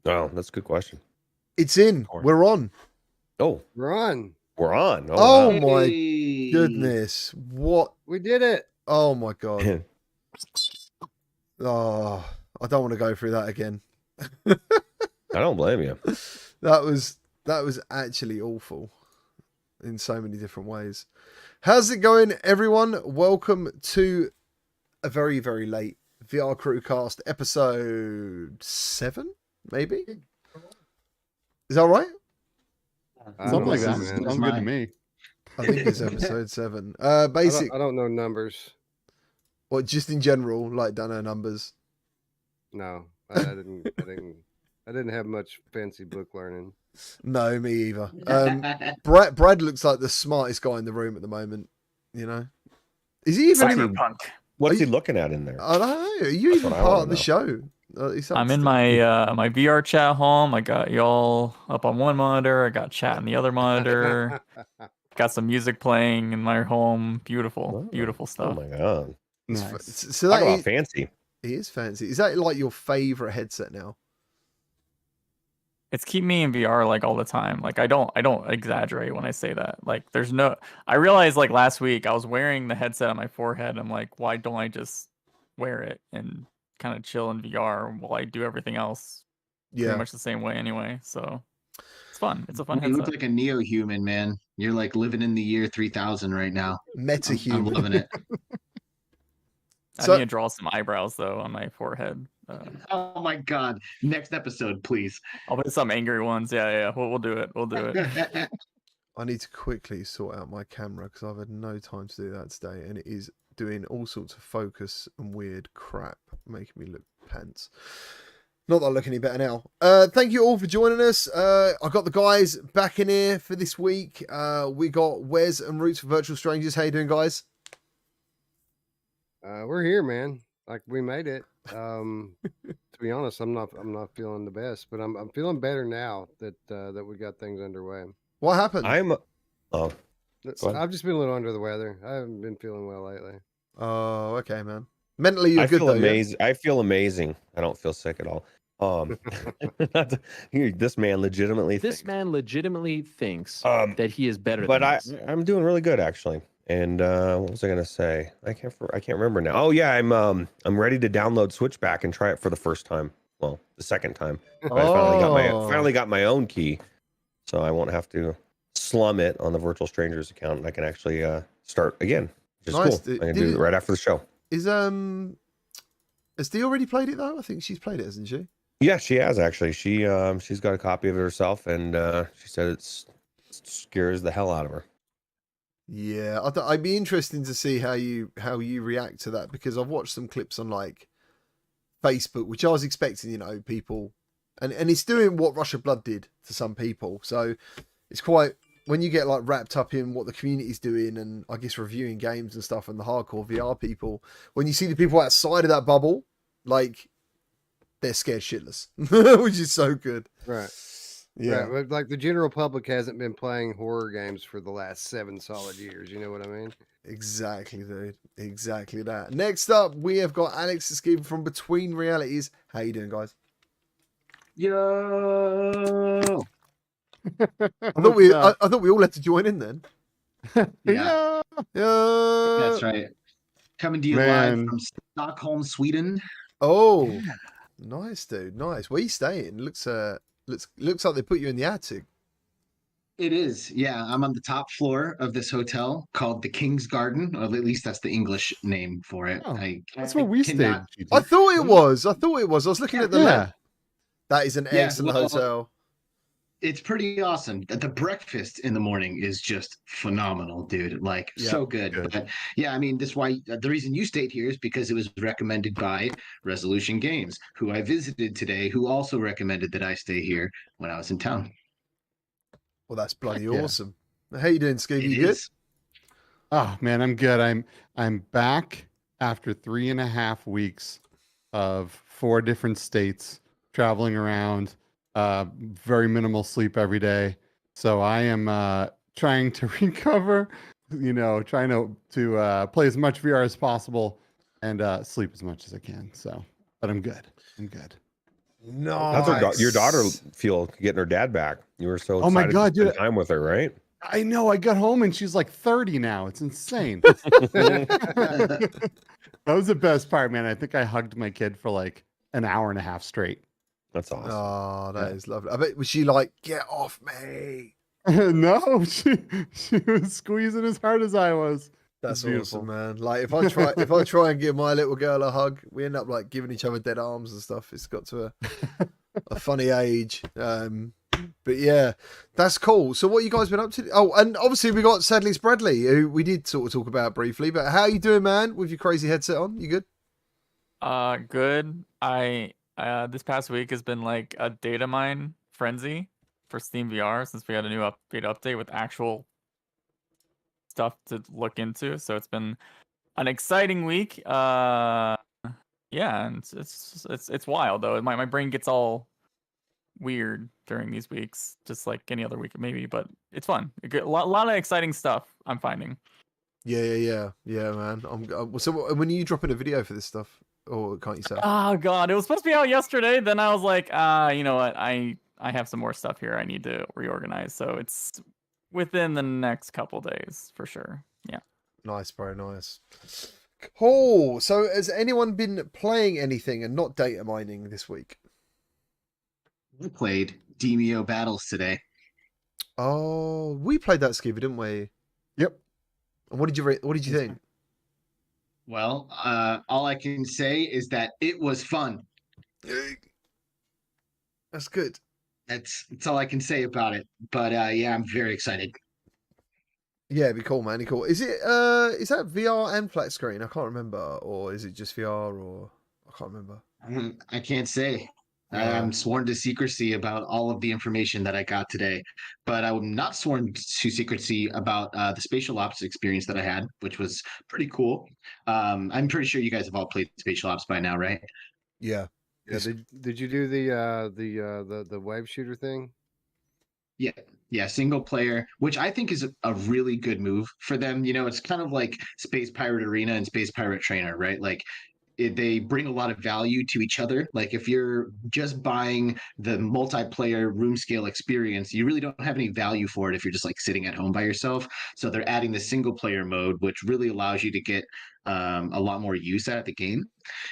Oh, that's a good question. It's in. We're on. Oh, We're on. we're on. Oh, Wow. my Hey. goodness. What? We did it. Oh my God. Oh, I don't want to go through that again. I don't blame you. That was actually awful in so many different ways. How's it going, everyone? Welcome to a very, very late VR CruCast episode 7, maybe? Is that right? Something like that. Man. Sounds good to me. I think it's episode 7. I Basic. don't know numbers. Well, just in general, like, don't know numbers. No, I didn't have much fancy book learning. No, me either. Brad looks like the smartest guy in the room at the moment. You know, is he even? Cyberpunk. What's he looking at in there? I don't know. Are you even part of the show? I'm in my my VR chat home. I got y'all up on one monitor. I got chat on the other monitor. Got some music playing in my home. Beautiful, beautiful Oh stuff. my god. Nice. So Talk that about is, fancy. he is fancy. Is that like your favorite headset now? It's keep me in VR like all the time. Like I don't exaggerate when I say that. Like there's no. I realized like last week I was wearing the headset on my forehead. I'm like, why don't I just wear it and kind of chill in VR while I do everything else pretty much the same way anyway. So it's fun. It's a fun You headset. look like a neo-human, man. You're like living in the year 3000 right now. Meta-human. I'm loving it. I need to draw some eyebrows though on my forehead. Oh my god! Next episode, please. I'll put some angry ones. Yeah. We'll do it. We'll do it. I need to quickly sort out my camera because I've had no time to do that today, and it is doing all sorts of focus and weird crap, making me look pants. Not that I look any better now. Thank you all for joining us. I got the guys back in here for this week. We got Wes and Roots for Virtual Strangers. How you doing, guys? We're here, man. Like we made it. To be honest, I'm not feeling the best, but I'm feeling better now that that we got things underway. What happened? I've just been a little under the weather. I haven't been feeling well lately. Oh, okay, man. Mentally, you're I good feel though. amazing. Yeah? I feel amazing. I don't feel sick at all. This man legitimately. Thinks that he is better. But than us. I'm doing really good actually. And what was I gonna say? I can't remember now. Oh yeah, I'm ready to download Switchback and try it for the first time. Well, the second time. I finally got my own key, so I won't have to slum it on the Virtual Strangers account, and I can actually start again, which is cool. I can do it right after the show. Has Dee already played it though? I think she's played it, hasn't she? Yeah, she has actually. She's got a copy of it herself, and she said it scares the hell out of her. Yeah, I'd be interesting to see how you react to that, because I've watched some clips on like Facebook, which I was expecting, people, and it's doing what Rush of Blood did to some people. So it's quite, when you get like wrapped up in what the community's doing, and I guess reviewing games and stuff, and the hardcore VR people, when you see the people outside of that bubble, like they're scared shitless, which is so good. Right. Yeah, right. But like the general public hasn't been playing horror games for the last 7 solid years. You know what I mean? Exactly, dude. Exactly that. Next up, we have got Alex escaping from Between Realities. How you doing, guys? Yo. I thought we all had to join in then. Yeah. That's right. Coming to you live from Stockholm, Sweden. Oh, nice, dude. Nice. Where are you staying? Looks like they put you in the attic. It is. Yeah, I'm on the top floor of this hotel called the King's Garden, or at least that's the English name for it. Oh, that's where we stayed. I thought it was. I was looking at the map. That is an excellent hotel. It's pretty awesome. The breakfast in the morning is just phenomenal, dude. Like so good. But yeah, I mean, that's why the reason you stayed here is because it was recommended by Resolution Games, who I visited today, who also recommended that I stay here when I was in town. Well, that's bloody awesome. How you doing, Scooby? You good? Oh man, I'm good. I'm back after 3.5 weeks of 4 different states, traveling around. Very minimal sleep every day. So I am trying to recover, trying to play as much VR as possible and sleep as much as I can. So, but I'm good. Nice. How's your daughter feel getting her dad back? You were so Oh my excited God, to spend dude. time with her, right? I know. I got home and she's like 30 now. It's insane. That was the best part, man. I think I hugged my kid for like an hour and a half straight. That's awesome. Oh, that is lovely. I bet was she like, get off me? No, she was squeezing as hard as I was. That's beautiful. awesome, man. Like if I try and give my little girl a hug, we end up like giving each other dead arms and stuff. It's got to a funny age. But yeah, that's cool. So what you guys been up to? Oh, and obviously we got Sadly Bradley, who we did sort of talk about briefly. But how you doing, man? With your crazy headset on, you good? Good. I this past week has been like a data mine frenzy for Steam VR since we had a new update with actual stuff to look into. So it's been an exciting week. Yeah, and it's wild though. My brain gets all weird during these weeks, just like any other week maybe, but it's fun. A lot of exciting stuff I'm finding. Yeah, man. So when are you dropping a video for this stuff, or can't you say? Oh god, it was supposed to be out yesterday. Then I was like, you know what? I have some more stuff here I need to reorganize. So it's within the next couple days for sure. Yeah. Nice, bro. Nice. Cool. So has anyone been playing anything and not data mining this week? We played Demio Battles today. Oh, we played that, Skipper, didn't we? Yep. And what did you think? Well, all I can say is that it was fun. That's good. That's all I can say about it. But yeah, I'm very excited. Yeah, it'd be cool, man. It'd be cool. Is that VR and flat screen? I can't remember. Or is it just VR, or I can't remember. I can't say. I'm sworn to secrecy about all of the information that I got today, but I'm not sworn to secrecy about the spatial ops experience that I had, which was pretty cool. I'm pretty sure you guys have all played spatial ops by now, right? Yeah. Yeah. Did you do the wave shooter thing? Yeah, single player, which I think is a really good move for them. You know, it's kind of like Space Pirate Arena and Space Pirate Trainer, right? Like they bring a lot of value to each other. Like if you're just buying the multiplayer room scale experience, you really don't have any value for it if you're just like sitting at home by yourself. So they're adding the single player mode, which really allows you to get a lot more use out of the game.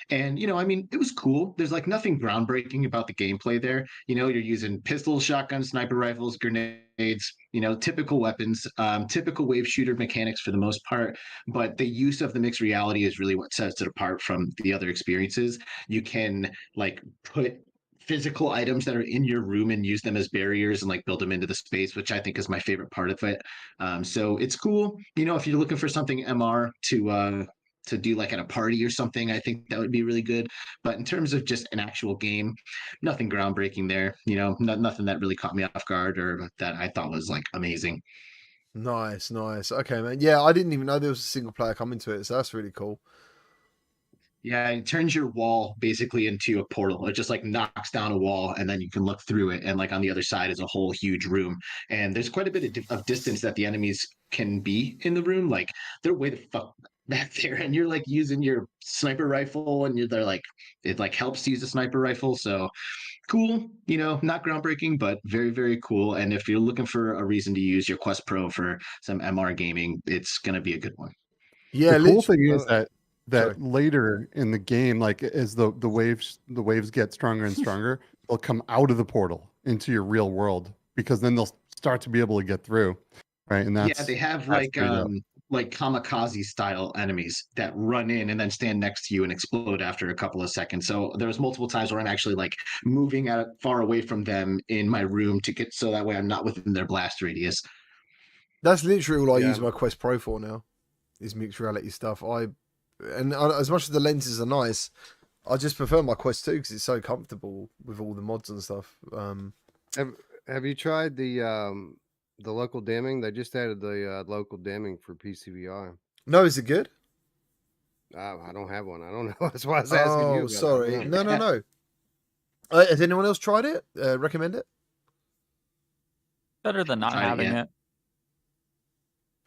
And, you know, I mean, it was cool. There's like nothing groundbreaking about the gameplay there. You know, you're using pistols, shotguns, sniper rifles, grenades, you know, typical weapons, typical wave shooter mechanics for the most part. But the use of the mixed reality is really what sets it apart from the other experiences. You can like put physical items that are in your room and use them as barriers and like build them into the space, which I think is my favorite part of it. So it's cool. You know, if you're looking for something MR to do like at a party or something, I think that would be really good. But in terms of just an actual game, nothing groundbreaking there. You know, nothing that really caught me off guard or that I thought was like amazing. Nice. Okay, man. Yeah, I didn't even know there was a single player coming to it, so that's really cool. Yeah, it turns your wall basically into a portal. It just like knocks down a wall and then you can look through it. And like on the other side is a whole huge room. And there's quite a bit of distance that the enemies can be in the room. Like they're way the fuck back there. And you're like using your sniper rifle and they're like, it like helps to use a sniper rifle. So cool, you know, not groundbreaking, but very, very cool. And if you're looking for a reason to use your Quest Pro for some MR gaming, it's going to be a good one. Yeah, the cool thing is that sorry. later in the game, like as the waves get stronger and stronger, they'll come out of the portal into your real world because then they'll start to be able to get through, right? And that's they have like kamikaze style enemies that run in and then stand next to you and explode after a couple of seconds. So there's multiple times where I'm actually like moving out far away from them in my room to get so that way I'm not within their blast radius. That's literally all I use my Quest Pro for now, is mixed reality stuff. As much as the lenses are nice, I just prefer my Quest 2 because it's so comfortable with all the mods and stuff. Have you tried the local dimming? They just added the local dimming for PCVR. No, is it good? I don't have one. I don't know. That's why I was asking you. Oh, sorry. No. Has anyone else tried it? Recommend it? Better than not having it.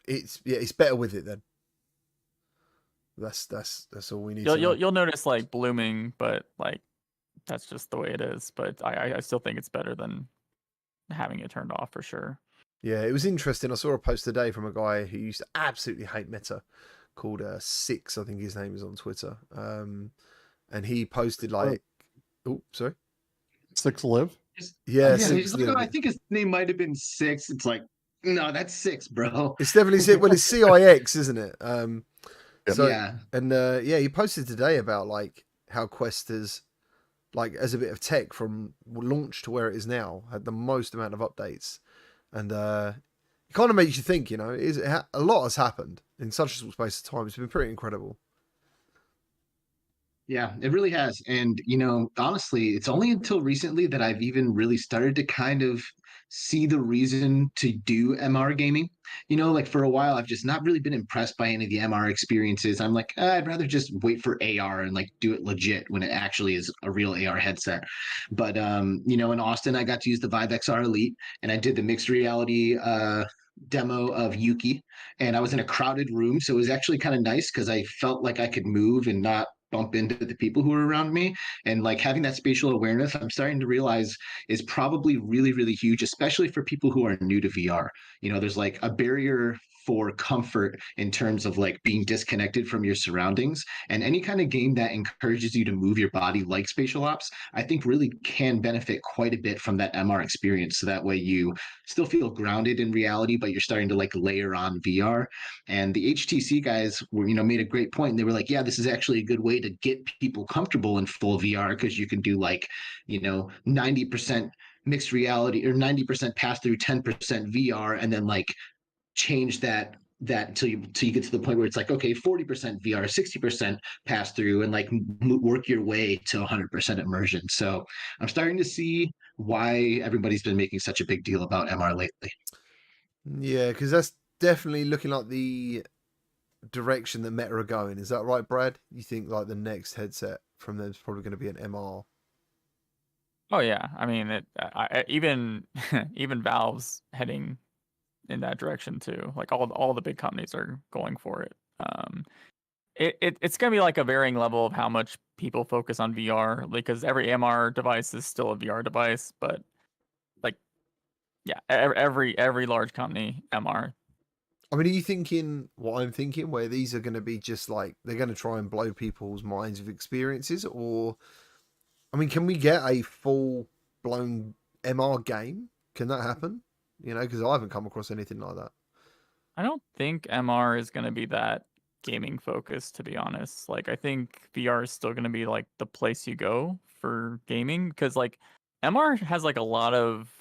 It's better with it then. That's all we need. You'll notice like blooming, but like that's just the way it is. But I still think it's better than having it turned off for sure. Yeah, it was interesting. I saw a post today from a guy who used to absolutely hate Meta, called Six, I think his name is on Twitter. And he posted like, oh, sorry, 6 Live. yeah, Yeah, Six. he's like, oh, I think his name might have been Six. It's like, no, that's Six, bro. It's definitely Six. Well, it's CIX, isn't it? So Yeah. and yeah, he posted today about like how Quest has, like, as a bit of tech from launch to where it is now, had the most amount of updates, and it kind of makes you think, you know, a lot has happened in such a short space of time. It's been pretty incredible. Yeah, it really has. And, you know, honestly, it's only until recently that I've even really started to kind of see the reason to do MR gaming. You know, like for a while, I've just not really been impressed by any of the MR experiences. I'm like, I'd rather just wait for AR and like do it legit when it actually is a real AR headset. But, you know, in Austin, I got to use the Vive XR Elite and I did the mixed reality demo of Yuki, and I was in a crowded room, so it was actually kind of nice because I felt like I could move and not bump into the people who were around me. And like having that spatial awareness, I'm starting to realize is probably really, really huge, especially for people who are new to VR. You know, there's like a barrier for comfort in terms of like being disconnected from your surroundings, and any kind of game that encourages you to move your body like spatial ops, I think really can benefit quite a bit from that MR experience. So that way you still feel grounded in reality, but you're starting to like layer on VR. And the HTC guys were, you know, made a great point. And they were like, yeah, this is actually a good way to get people comfortable in full VR, because you can do like, you know, 90% mixed reality or 90% pass through, 10% VR, and then like change that until you get to the point where it's like, okay, 40% VR, 60% pass through, and like work your way to 100% immersion. So I'm starting to see why everybody's been making such a big deal about MR lately. Yeah, because that's definitely looking like the direction that Meta are going. Is that right, Brad? You think like the next headset from them is probably going to be an MR? Oh yeah, I mean even even Valve's heading in that direction too. Like all the big companies are going for it. It's gonna be like a varying level of how much people focus on VR, because every MR device is still a VR device, but like yeah, every large company MR. I mean, are you thinking what I'm thinking, where these are going to be just like they're going to try and blow people's minds with experiences, or I mean, can we get a full blown MR game? Can that happen? You know, because I haven't come across anything like that. I don't think MR is gonna be that gaming focused, to be honest. Like I think VR is still gonna be like the place you go for gaming, because like MR has like a lot of,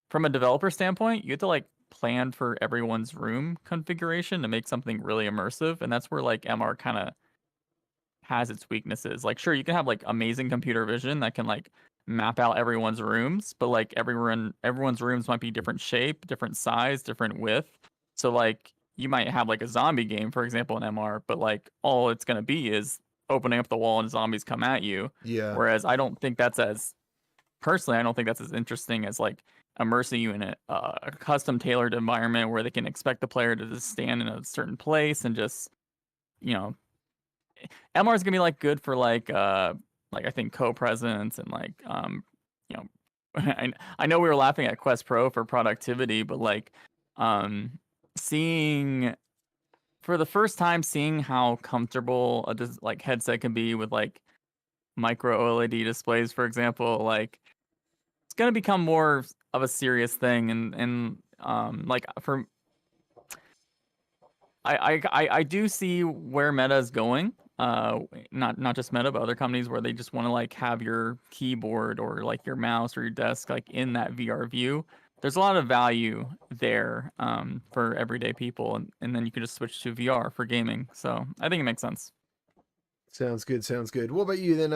from a developer standpoint, you have to like plan for everyone's room configuration to make something really immersive, and that's where like MR kind of has its weaknesses. Like sure, you can have like amazing computer vision that can like map out everyone's rooms, but like everyone's rooms might be different shape, different size, different width. So like you might have like a zombie game, for example, in MR, but like all it's gonna be is opening up the wall and zombies come at you. Yeah. Whereas I don't think that's as personally, I don't think that's as interesting as like immersing you in a custom tailored environment where they can expect the player to just stand in a certain place and just, you know, MR is gonna be like good for like I think co-presence and like you know I know we were laughing at Quest Pro for productivity, but like seeing for the first time seeing how comfortable a like headset can be with like micro OLED displays, for example, like it's gonna become more of a serious thing, and like for I do see where Meta is going. Not just Meta, but other companies where they just want to like have your keyboard or like your mouse or your desk like in that VR view. There's a lot of value there for everyday people, and then you can just switch to VR for gaming. So I think it makes sense. Sounds good. Sounds good. What about you then?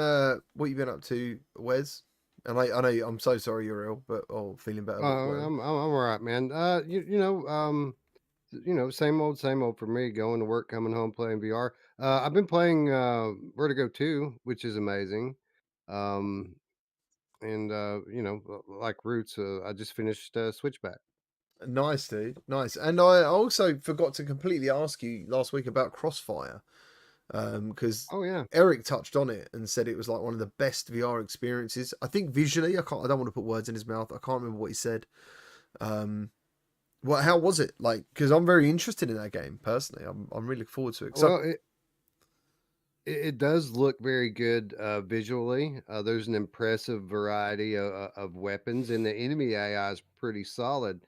What you been up to, Wes? And I know I'm so sorry you're ill, but feeling better. I'm all right, man. You know, same old for me. Going to work, coming home, playing VR. I've been playing Vertigo 2, which is amazing. And you know, like Roots, I just finished Switchback. Nice, dude. Nice. And I also forgot to completely ask you last week about Crossfire. because Oh yeah. Eric touched on it and said it was like one of the best VR experiences. I think visually, I don't want to put words in his mouth. I can't remember what he said. How was it like? Because I'm very interested in that game personally. I'm really looking forward to it. Well, it does look very good visually. There's an impressive variety of weapons, and the enemy AI is pretty solid.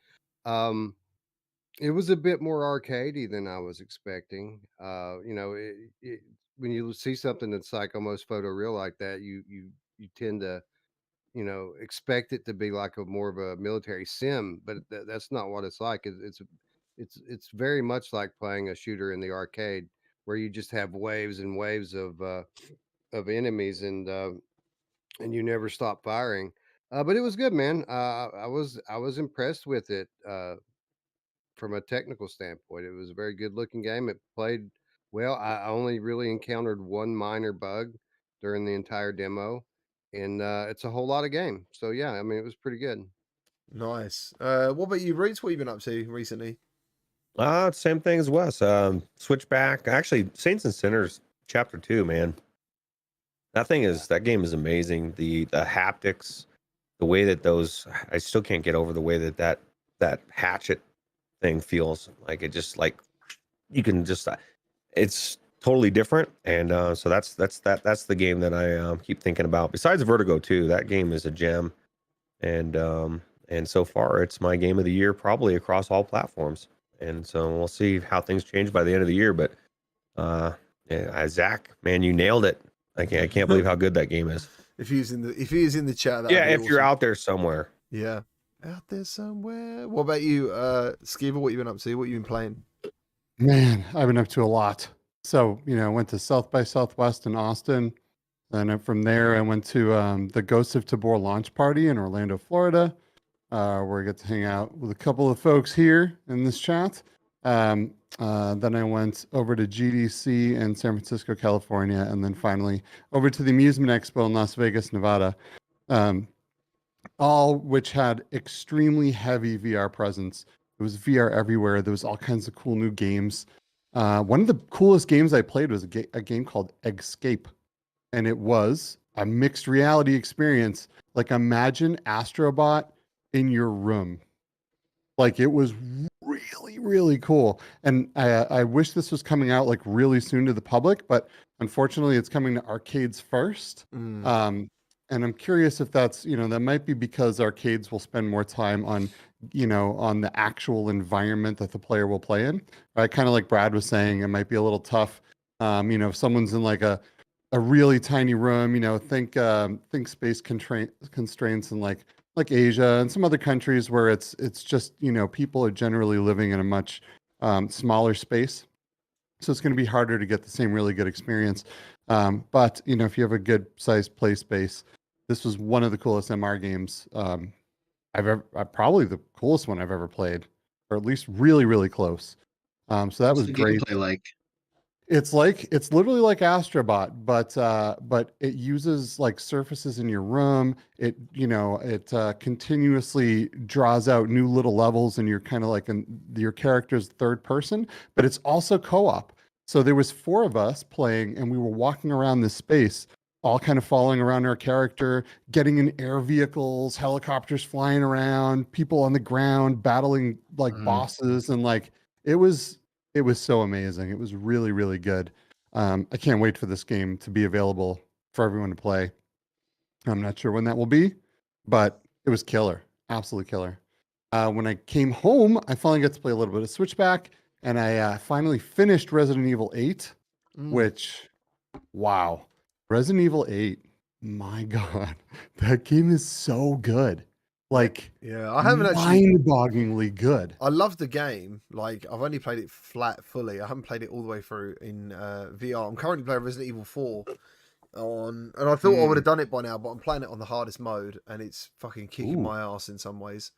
It was a bit more arcadey than I was expecting. When you see something that's like almost photoreal like that, you tend to expect it to be like a more of a military sim, but that's not what it's like. It's very much like playing a shooter in the arcade, where you just have waves and waves of enemies, and you never stop firing. But it was good, man. I was impressed with it from a technical standpoint. It was a very good looking game. It played well. I only really encountered one minor bug during the entire demo, and it's a whole lot of game. So yeah, I mean, it was pretty good. Nice. What about you, Reeds? What have you been up to recently? Same thing as Wes. Switchback. Actually, Saints and Sinners Chapter 2, man. That game is amazing. The haptics, the way that I still can't get over the way that hatchet thing feels. Like it just like you can just it's totally different. And so that's the game that I keep thinking about. Besides Vertigo 2, that game is a gem. And so far it's my game of the year probably across all platforms. And so we'll see how things change by the end of the year. But Zach, man, you nailed it. I can't believe how good that game is. If he is in the chat, if you're out there somewhere. Yeah, out there somewhere. What about you, Skiver? What you been up to? What you been playing? Man, I've been up to a lot. So I went to South by Southwest in Austin. Then from there, I went to the Ghosts of Tabor launch party in Orlando, Florida, where I get to hang out with a couple of folks here in this chat. Then I went over to GDC in San Francisco, California, and then finally over to the Amusement Expo in Las Vegas, Nevada, all which had extremely heavy VR presence. It was VR everywhere. There was all kinds of cool new games. One of the coolest games I played was a game called Escape, and it was a mixed reality experience. Like imagine Astrobot in your room. Like it was really, really cool. And I wish this was coming out like really soon to the public, but unfortunately it's coming to arcades first. And I'm curious if that's, that might be because arcades will spend more time on, on the actual environment that the player will play in. Right? Kind of like Brad was saying, it might be a little tough. If someone's in like a really tiny room, think space constraints and like Asia and some other countries where it's just, people are generally living in a much smaller space. So it's going to be harder to get the same really good experience. But, if you have a good sized play space, this was one of the coolest MR games probably the coolest one I've ever played, or at least really, really close. So that was great. Gameplay like? It's literally like Astrobot, but it uses like surfaces in your room. It continuously draws out new little levels, and you're kind of like your character's third person, but it's also co-op. So there was 4 of us playing, and we were walking around this space, all kind of following around our character, getting in air vehicles, helicopters flying around, people on the ground battling like bosses, and like it was so amazing. It was really, really good. I can't wait for this game to be available for everyone to play. I'm not sure when that will be, but it was killer. Absolutely killer. When I came home, I finally got to play a little bit of Switchback, and I finally finished Resident Evil 8, which, wow. Resident Evil 8, my God, that game is so good. Like, yeah, I haven't actually mind-bogglingly good. I love the game. Like, I've only played it fully. I haven't played it all the way through in VR. I'm currently playing Resident Evil 4 and I thought I would have done it by now, but I'm playing it on the hardest mode, and it's fucking kicking my ass in some ways.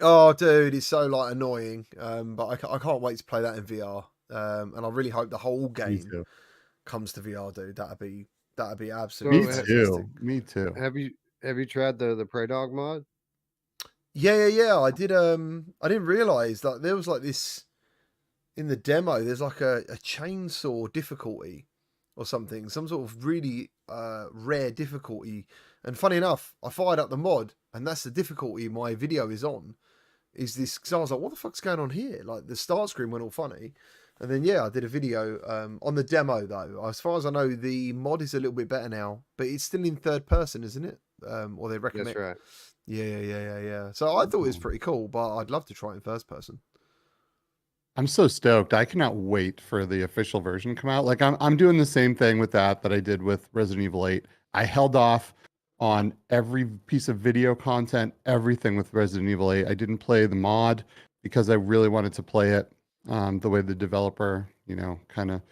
Oh, dude, it's so like annoying. But I can't wait to play that in VR. And I really hope the whole game comes to VR, dude. That'd be absolutely fantastic. Me too. Have you tried the Prey Dog mod? Yeah. I did. I didn't realize that there was like this. in the demo, there's like a chainsaw difficulty or something, some sort of really rare difficulty. And funny enough, I fired up the mod, and that's the difficulty my video is on. Is this? Because I was like, what the fuck's going on here? Like the start screen went all funny, and then I did a video on the demo though. As far as I know, the mod is a little bit better now, but it's still in third person, isn't it? Or they recommend. That's right. Yeah. So I thought it was pretty cool, but I'd love to try it in first person. I'm so stoked. I cannot wait for the official version to come out. Like I'm doing the same thing with that I did with Resident Evil 8. I held off on every piece of video content, everything with Resident Evil 8. I didn't play the mod because I really wanted to play it the way the developer, kind of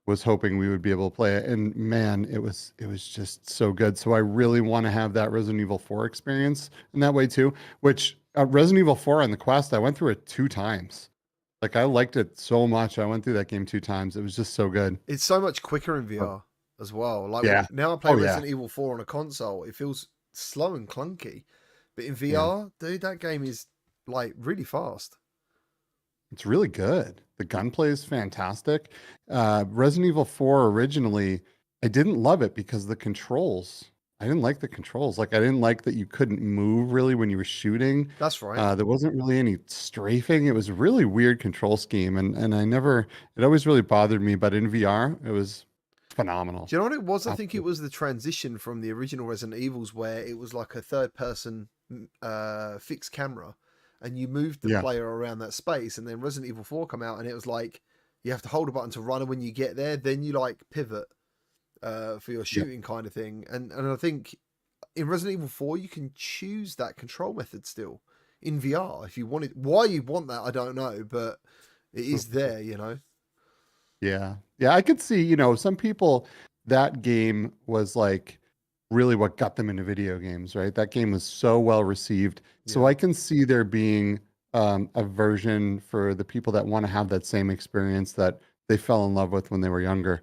was hoping we would be able to play it. And man, it was just so good. So I really want to have that Resident Evil 4 experience in that way too, which Resident Evil 4 on the Quest, I went through it 2 times. Like I liked it so much. I went through that game 2 times. It was just so good. It's so much quicker in VR as well. Like now I play Resident Evil 4 on a console, it feels slow and clunky. But in VR, dude, that game is like really fast. It's really good. The gunplay is fantastic. Resident Evil 4 originally, I didn't love it because the controls. I didn't like the controls. Like I didn't like that you couldn't move really when you were shooting. That's right. There wasn't really any strafing. It was a really weird control scheme, and it always really bothered me. But in VR, it was phenomenal. Do you know what it was? I think it was the transition from the original Resident Evils where it was like a third person fixed camera, and you moved the player around that space. And then Resident Evil 4 come out, and it was like you have to hold a button to run, and when you get there, then you like pivot. For your shooting kind of thing. And I think in Resident Evil 4, you can choose that control method still in VR if you want it. Why you want that, I don't know, but it is there, Yeah. I could see, some people, that game was like really what got them into video games, right? That game was so well received. So I can see there being a version for the people that want to have that same experience that they fell in love with when they were younger.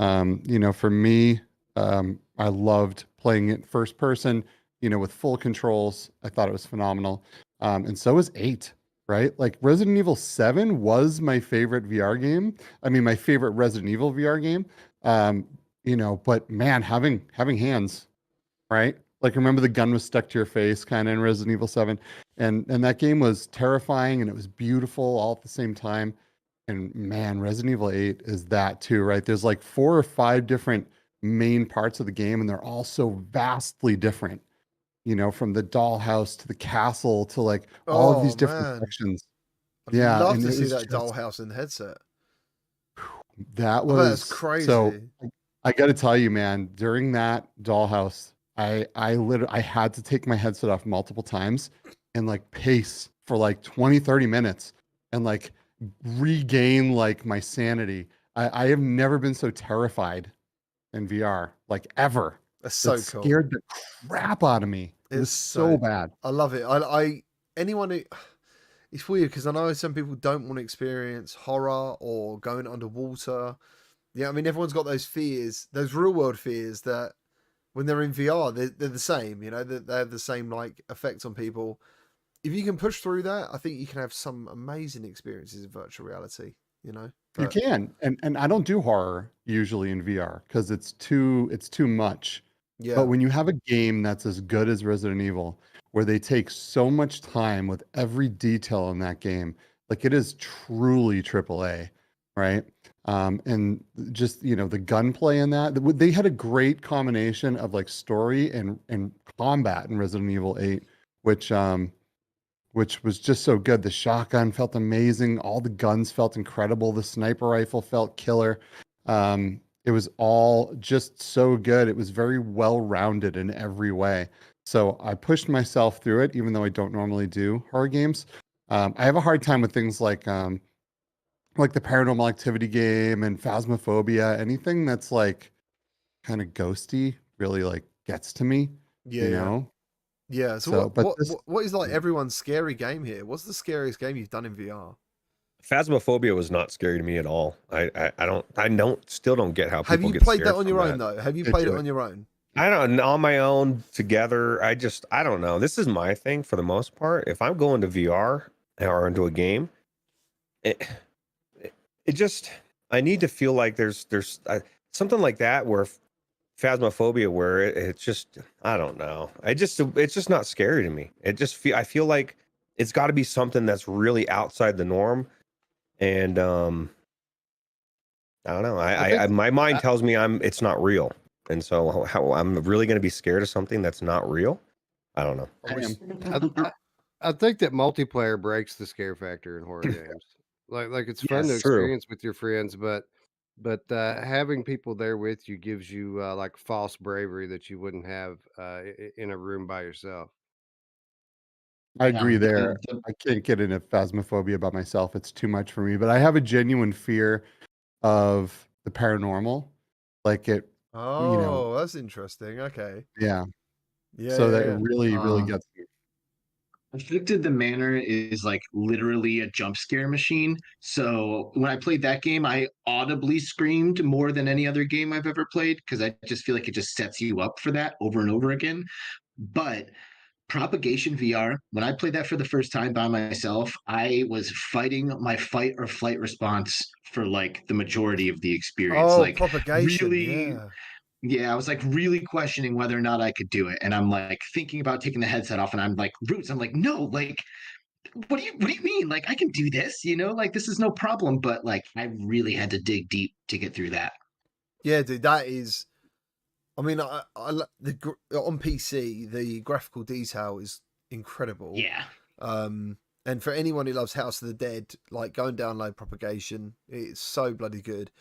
For me, I loved playing it first person, with full controls. I thought it was phenomenal. And so was 8, right? Like Resident Evil 7 was my favorite VR game. I mean, my favorite Resident Evil VR game. But man, having hands, right? Like remember the gun was stuck to your face kind of in Resident Evil 7. And that game was terrifying and it was beautiful all at the same time. And man, Resident Evil 8 is that too, right? There's like 4 or 5 different main parts of the game, and they're all so vastly different, from the dollhouse to the castle to like all of these different sections. I'd love to see that dollhouse in the headset. That was crazy. So I got to tell you, man, during that dollhouse, I had to take my headset off multiple times and like pace for like 20, 30 minutes and like regain like my sanity. I have never been so terrified in VR, like ever. That's so it cool. Scared the crap out of me. It was so bad. I love it. Anyone who, it's weird because I know some people don't want to experience horror or going underwater. Yeah, I mean everyone's got those fears, those real world fears that when they're in VR, they're the same. They have the same like effects on people. If you can push through that, I think you can have some amazing experiences in virtual reality, You can. And I don't do horror usually in VR because it's too much. Yeah. But when you have a game that's as good as Resident Evil, where they take so much time with every detail in that game, like it is truly AAA, right? And just, the gunplay in that, they had a great combination of like story and combat in Resident Evil 8, which was just so good. The shotgun felt amazing. All the guns felt incredible. The sniper rifle felt killer. It was all just so good. It was very well-rounded in every way. So I pushed myself through it, even though I don't normally do horror games. I have a hard time with things like the Paranormal Activity game and Phasmophobia. Anything that's like kind of ghosty really like gets to me. Yeah. Yeah. So what is like everyone's scary game here? What's the scariest game you've done in VR? Phasmophobia was not scary to me at all. I still don't get how people have you get played scared that on your from own though? Have you played it on your own? I don't on my own together. I don't know. This is my thing for the most part. If I'm going to VR or into a game, I need to feel like there's something like that where phasmophobia, where it's just, I don't know. It's just not scary to me. I feel like it's got to be something that's really outside the norm. And I don't know. My mind tells me it's not real. And so how I'm really going to be scared of something that's not real? I don't know. I think that multiplayer breaks the scare factor in horror games. Like it's fun to experience with your friends, but having people there with you gives you like false bravery that you wouldn't have in a room by yourself. I agree there. I can't get into phasmophobia by myself. It's too much for me. But I have a genuine fear of the paranormal. Like it. Oh, that's interesting. Okay. Yeah. Yeah. So that really gets me. Afflicted the Manor is like literally a jump scare machine. So when I played that game, I audibly screamed more than any other game I've ever played because I just feel like it just sets you up for that over and over again. But Propagation VR, when I played that for the first time by myself, I was fighting my fight or flight response for like the majority of the experience. Oh, like Propagation. really, yeah. I was like really questioning whether or not I could do it. And I'm like thinking about taking the headset off and I'm like, Roots, I'm like, no, like, what do you mean? Like, I can do this, like this is no problem. But like, I really had to dig deep to get through that. Yeah, dude, that is. I mean, on PC, the graphical detail is incredible. Yeah. And for anyone who loves House of the Dead, like go and download Propagation. It's so bloody good.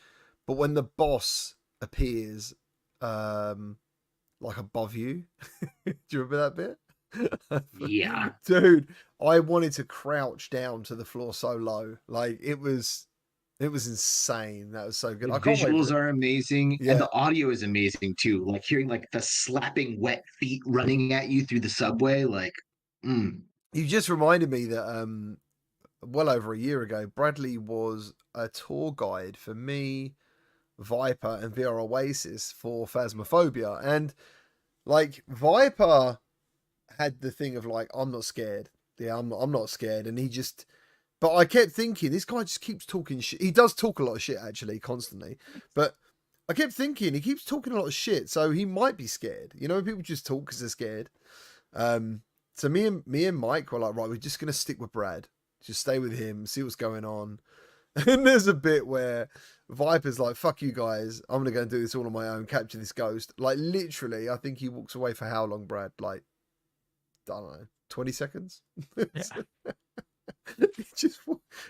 But when the boss appears, like above you, do you remember that bit? Yeah. Dude, I wanted to crouch down to the floor so low. Like it was insane. That was so good. The visuals are amazing, Yeah. and the audio is amazing too. Like hearing like the slapping wet feet running at you through the subway. Like, You just reminded me that well over a year ago, Bradley was a tour guide for me, Viper, and VR Oasis for Phasmophobia, and like Viper had the thing of like, I'm not scared. Yeah, I'm not scared, and he just. But I kept thinking, this guy just keeps talking shit. He does talk a lot of shit, actually, constantly. But I kept thinking, he keeps talking a lot of shit, so he might be scared. When people just talk because they're scared. So me and Mike were like, right, we're just going to stick with Brad. Just stay with him, see what's going on. And there's a bit where Viper's like, fuck you guys. I'm going to go and do this all on my own, capture this ghost. Like, literally, I think he walks away for how long, Brad? Like, I don't know, 20 seconds? Yeah.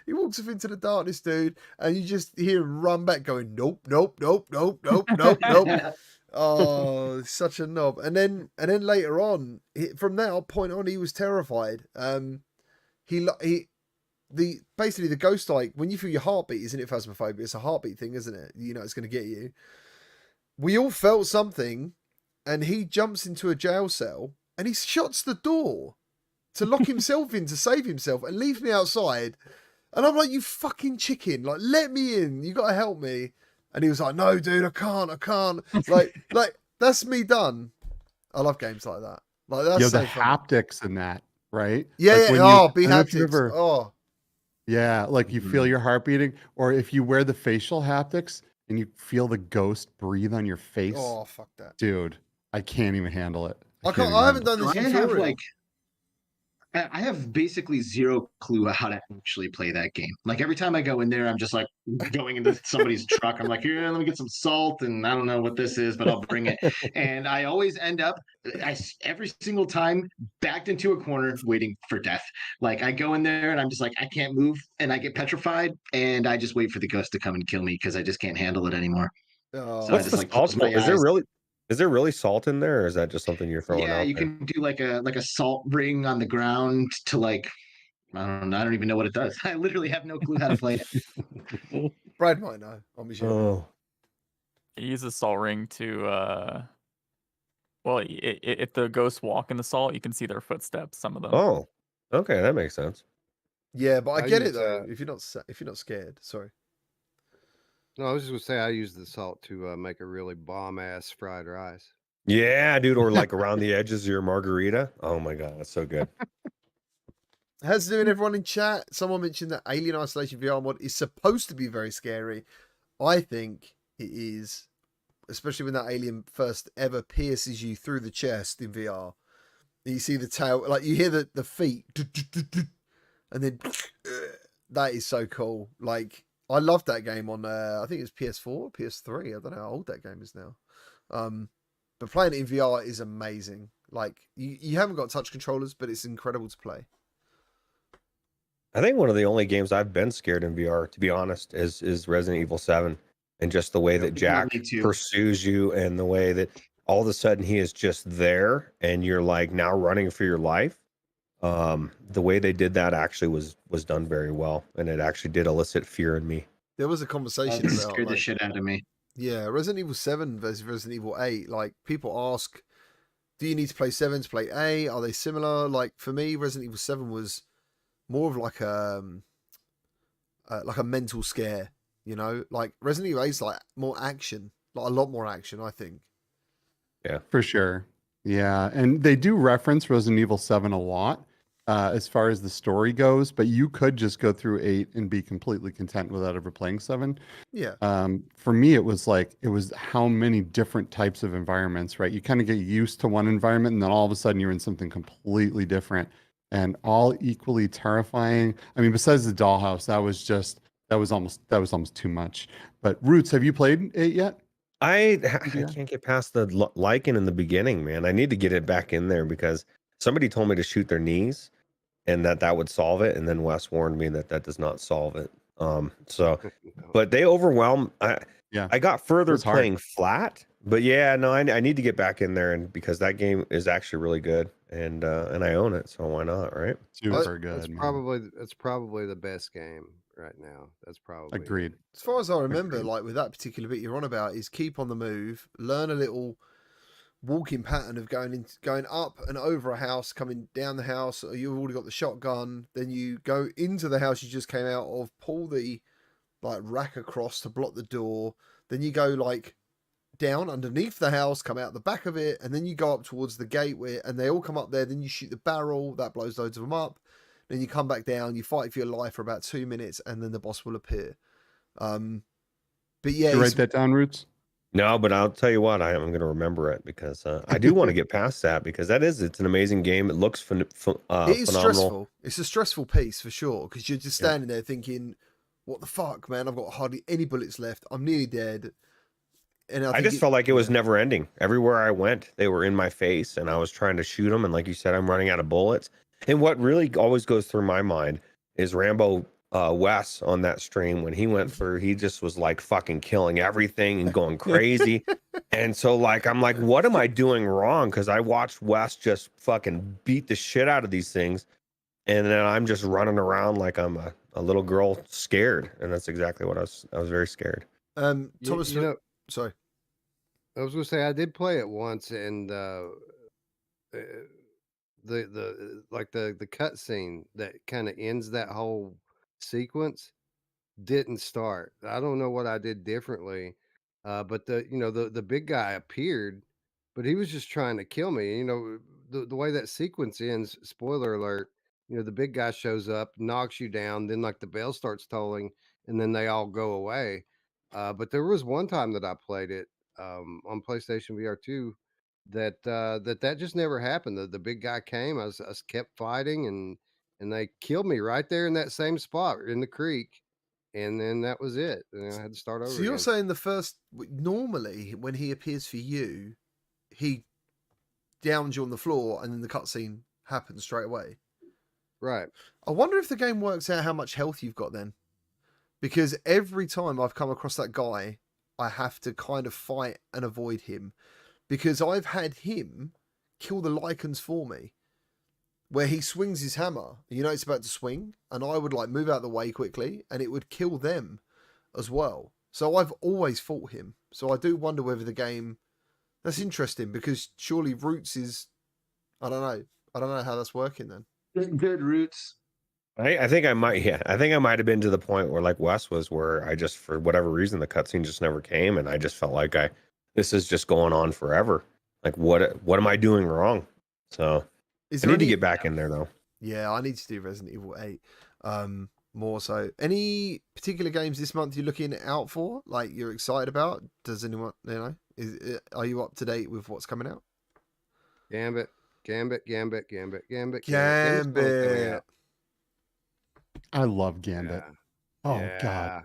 He walks off into the darkness, dude, and you just hear him run back going, nope, nope, nope, nope, nope, nope, nope. Oh, such a knob. And then later on, from that point on, he was terrified. Basically the ghost, like when you feel your heartbeat, isn't it phasmophobia? It's a heartbeat thing, isn't it? It's going to get you. We all felt something, and he jumps into a jail cell and he shuts the door to lock himself in to save himself and leaves me outside. And I'm like, you fucking chicken, like let me in. You got to help me. And he was like, no, dude, I can't. Like that's me done. I love games like that. Like that's so the fun. haptics in that, right? Yeah, like yeah. Be haptics. Oh. Yeah, like you feel your heart beating, or if you wear the facial haptics and you feel the ghost breathe on your face. Oh, fuck that. Dude, I can't even handle it. I haven't done this tutorial. I have basically zero clue how to actually play that game. Like every time I go in there, I'm just like going into somebody's truck. I'm like, here, let me get some salt, and I don't know what this is, but I'll bring it. And I always end up, every single time, backed into a corner, waiting for death. Like I go in there, and I'm just like, I can't move, and I get petrified, and I just wait for the ghost to come and kill me because I just can't handle it anymore. Oh. So What's I just the salt? Is there really salt in there, or is that just something you're throwing out? Yeah, you can do like a salt ring on the ground to like, I don't even know what it does. I literally have no clue how to play it. Brad might know. I'm sure. Oh. You use a salt ring to well, if the ghosts walk in the salt, you can see their footsteps, some of them. Oh. Okay, that makes sense. Yeah, but I get it use, though. If you're not scared, sorry. No, I was just gonna say I use the salt to make a really bomb ass fried rice. Yeah, dude, or like around the edges of your margarita. Oh my god, that's so good. How's it doing, everyone in chat? Someone mentioned that Alien Isolation VR mod is supposed to be very scary. I think it is, especially when that alien first ever pierces you through the chest in VR. And you see the tail, like you hear the feet, and then that is so cool. Like, I loved that game on, I think it was PS4, PS3. I don't know how old that game is now. But playing it in VR is amazing. Like, you haven't got touch controllers, but it's incredible to play. I think one of the only games I've been scared in VR, to be honest, is Resident Evil 7. And just the way that Jack pursues you and the way that all of a sudden he is just there and you're like now running for your life. The way they did that actually was done very well. And it actually did elicit fear in me. There was a conversation It about scared the shit out of me. Yeah, Resident Evil 7 versus Resident Evil 8. Like, people ask, do you need to play 7 to play 8? Are they similar? Like, for me, Resident Evil 7 was more of like a mental scare, you know? Like, Resident Evil 8 is like more action, like a lot more action, I think. Yeah, for sure. Yeah, and they do reference Resident Evil 7 a lot as far as the story goes, but you could just go through 8 and be completely content without ever playing 7. Yeah. For me, it was how many different types of environments, right? You kind of get used to one environment and then all of a sudden you're in something completely different and all equally terrifying. I mean, besides the dollhouse, that was almost too much. But Roots, have you played 8 yet? I can't get past the Lycan in the beginning, man. I need to get it back in there because somebody told me to shoot their knees and that would solve it. And then Wes warned me that does not solve it. But they overwhelm. I got further playing flat, but yeah, no, I need to get back in there, and because that game is actually really good, and I own it, so why not, right? Super good. That's probably the best game right now. That's probably agreed. As far as I remember, like with that particular bit you're on about, is keep on the move, learn a little walking pattern of going up and over a house, coming down the house, or you've already got the shotgun, then you go into the house you just came out of, pull the like rack across to block the door, then you go like down underneath the house, come out the back of it, and then you go up towards the gateway and they all come up there, then you shoot the barrel, that blows loads of them up, then you come back down, you fight for your life for about 2 minutes, and then the boss will appear. But yeah, you write that down, Roots? No, but I'll tell you what, I'm going to remember it because I do want to get past that, because it's an amazing game. It looks it is phenomenal. Stressful. It's a stressful piece for sure, because you're just standing there thinking, what the fuck, man? I've got hardly any bullets left. I'm nearly dead. And I just felt like it was never ending. Everywhere I went, they were in my face, and I was trying to shoot them. And like you said, I'm running out of bullets. And what really always goes through my mind is Rambo Wes on that stream when he went through. He just was like fucking killing everything and going crazy. And so like I'm like, what am I doing wrong? Because I watched Wes just fucking beat the shit out of these things, and then I'm just running around like I'm a little girl scared. And that's exactly what I was very scared. Thomas, sorry. I was gonna say I did play it once, and the cut scene that kind of ends that whole sequence didn't start. I don't know what I did differently, but the big guy appeared, but he was just trying to kill me. The way that sequence ends. Spoiler alert. The big guy shows up, knocks you down, then like the bell starts tolling, and then they all go away. But there was one time that I played it on PlayStation VR2 that just never happened. The big guy came. I kept fighting, and they killed me right there in that same spot in the creek, and then that was it. And I had to start over. So you're saying normally when he appears for you, he downs you on the floor, and then the cutscene happens straight away. Right. I wonder if the game works out how much health you've got then, because every time I've come across that guy, I have to kind of fight and avoid him, because I've had him kill the Lycans for me, where he swings his hammer, it's about to swing, and I would like move out of the way quickly, and it would kill them as well. So I've always fought him. So I do wonder whether the game, that's interesting, because surely Roots is, I don't know how that's working then. Good Roots. I think I might have been to the point where like Wes was, where I just, for whatever reason, the cutscene just never came, and I just felt like this is just going on forever. Like what am I doing wrong? So I need to get back in there though. Yeah, I need to do Resident Evil 8. More so. Any particular games this month you're looking out for? Like you're excited about? Does anyone, are you up to date with what's coming out? Gambit. Gambit's finally coming Gambit. out. I love Gambit. Yeah. Oh God,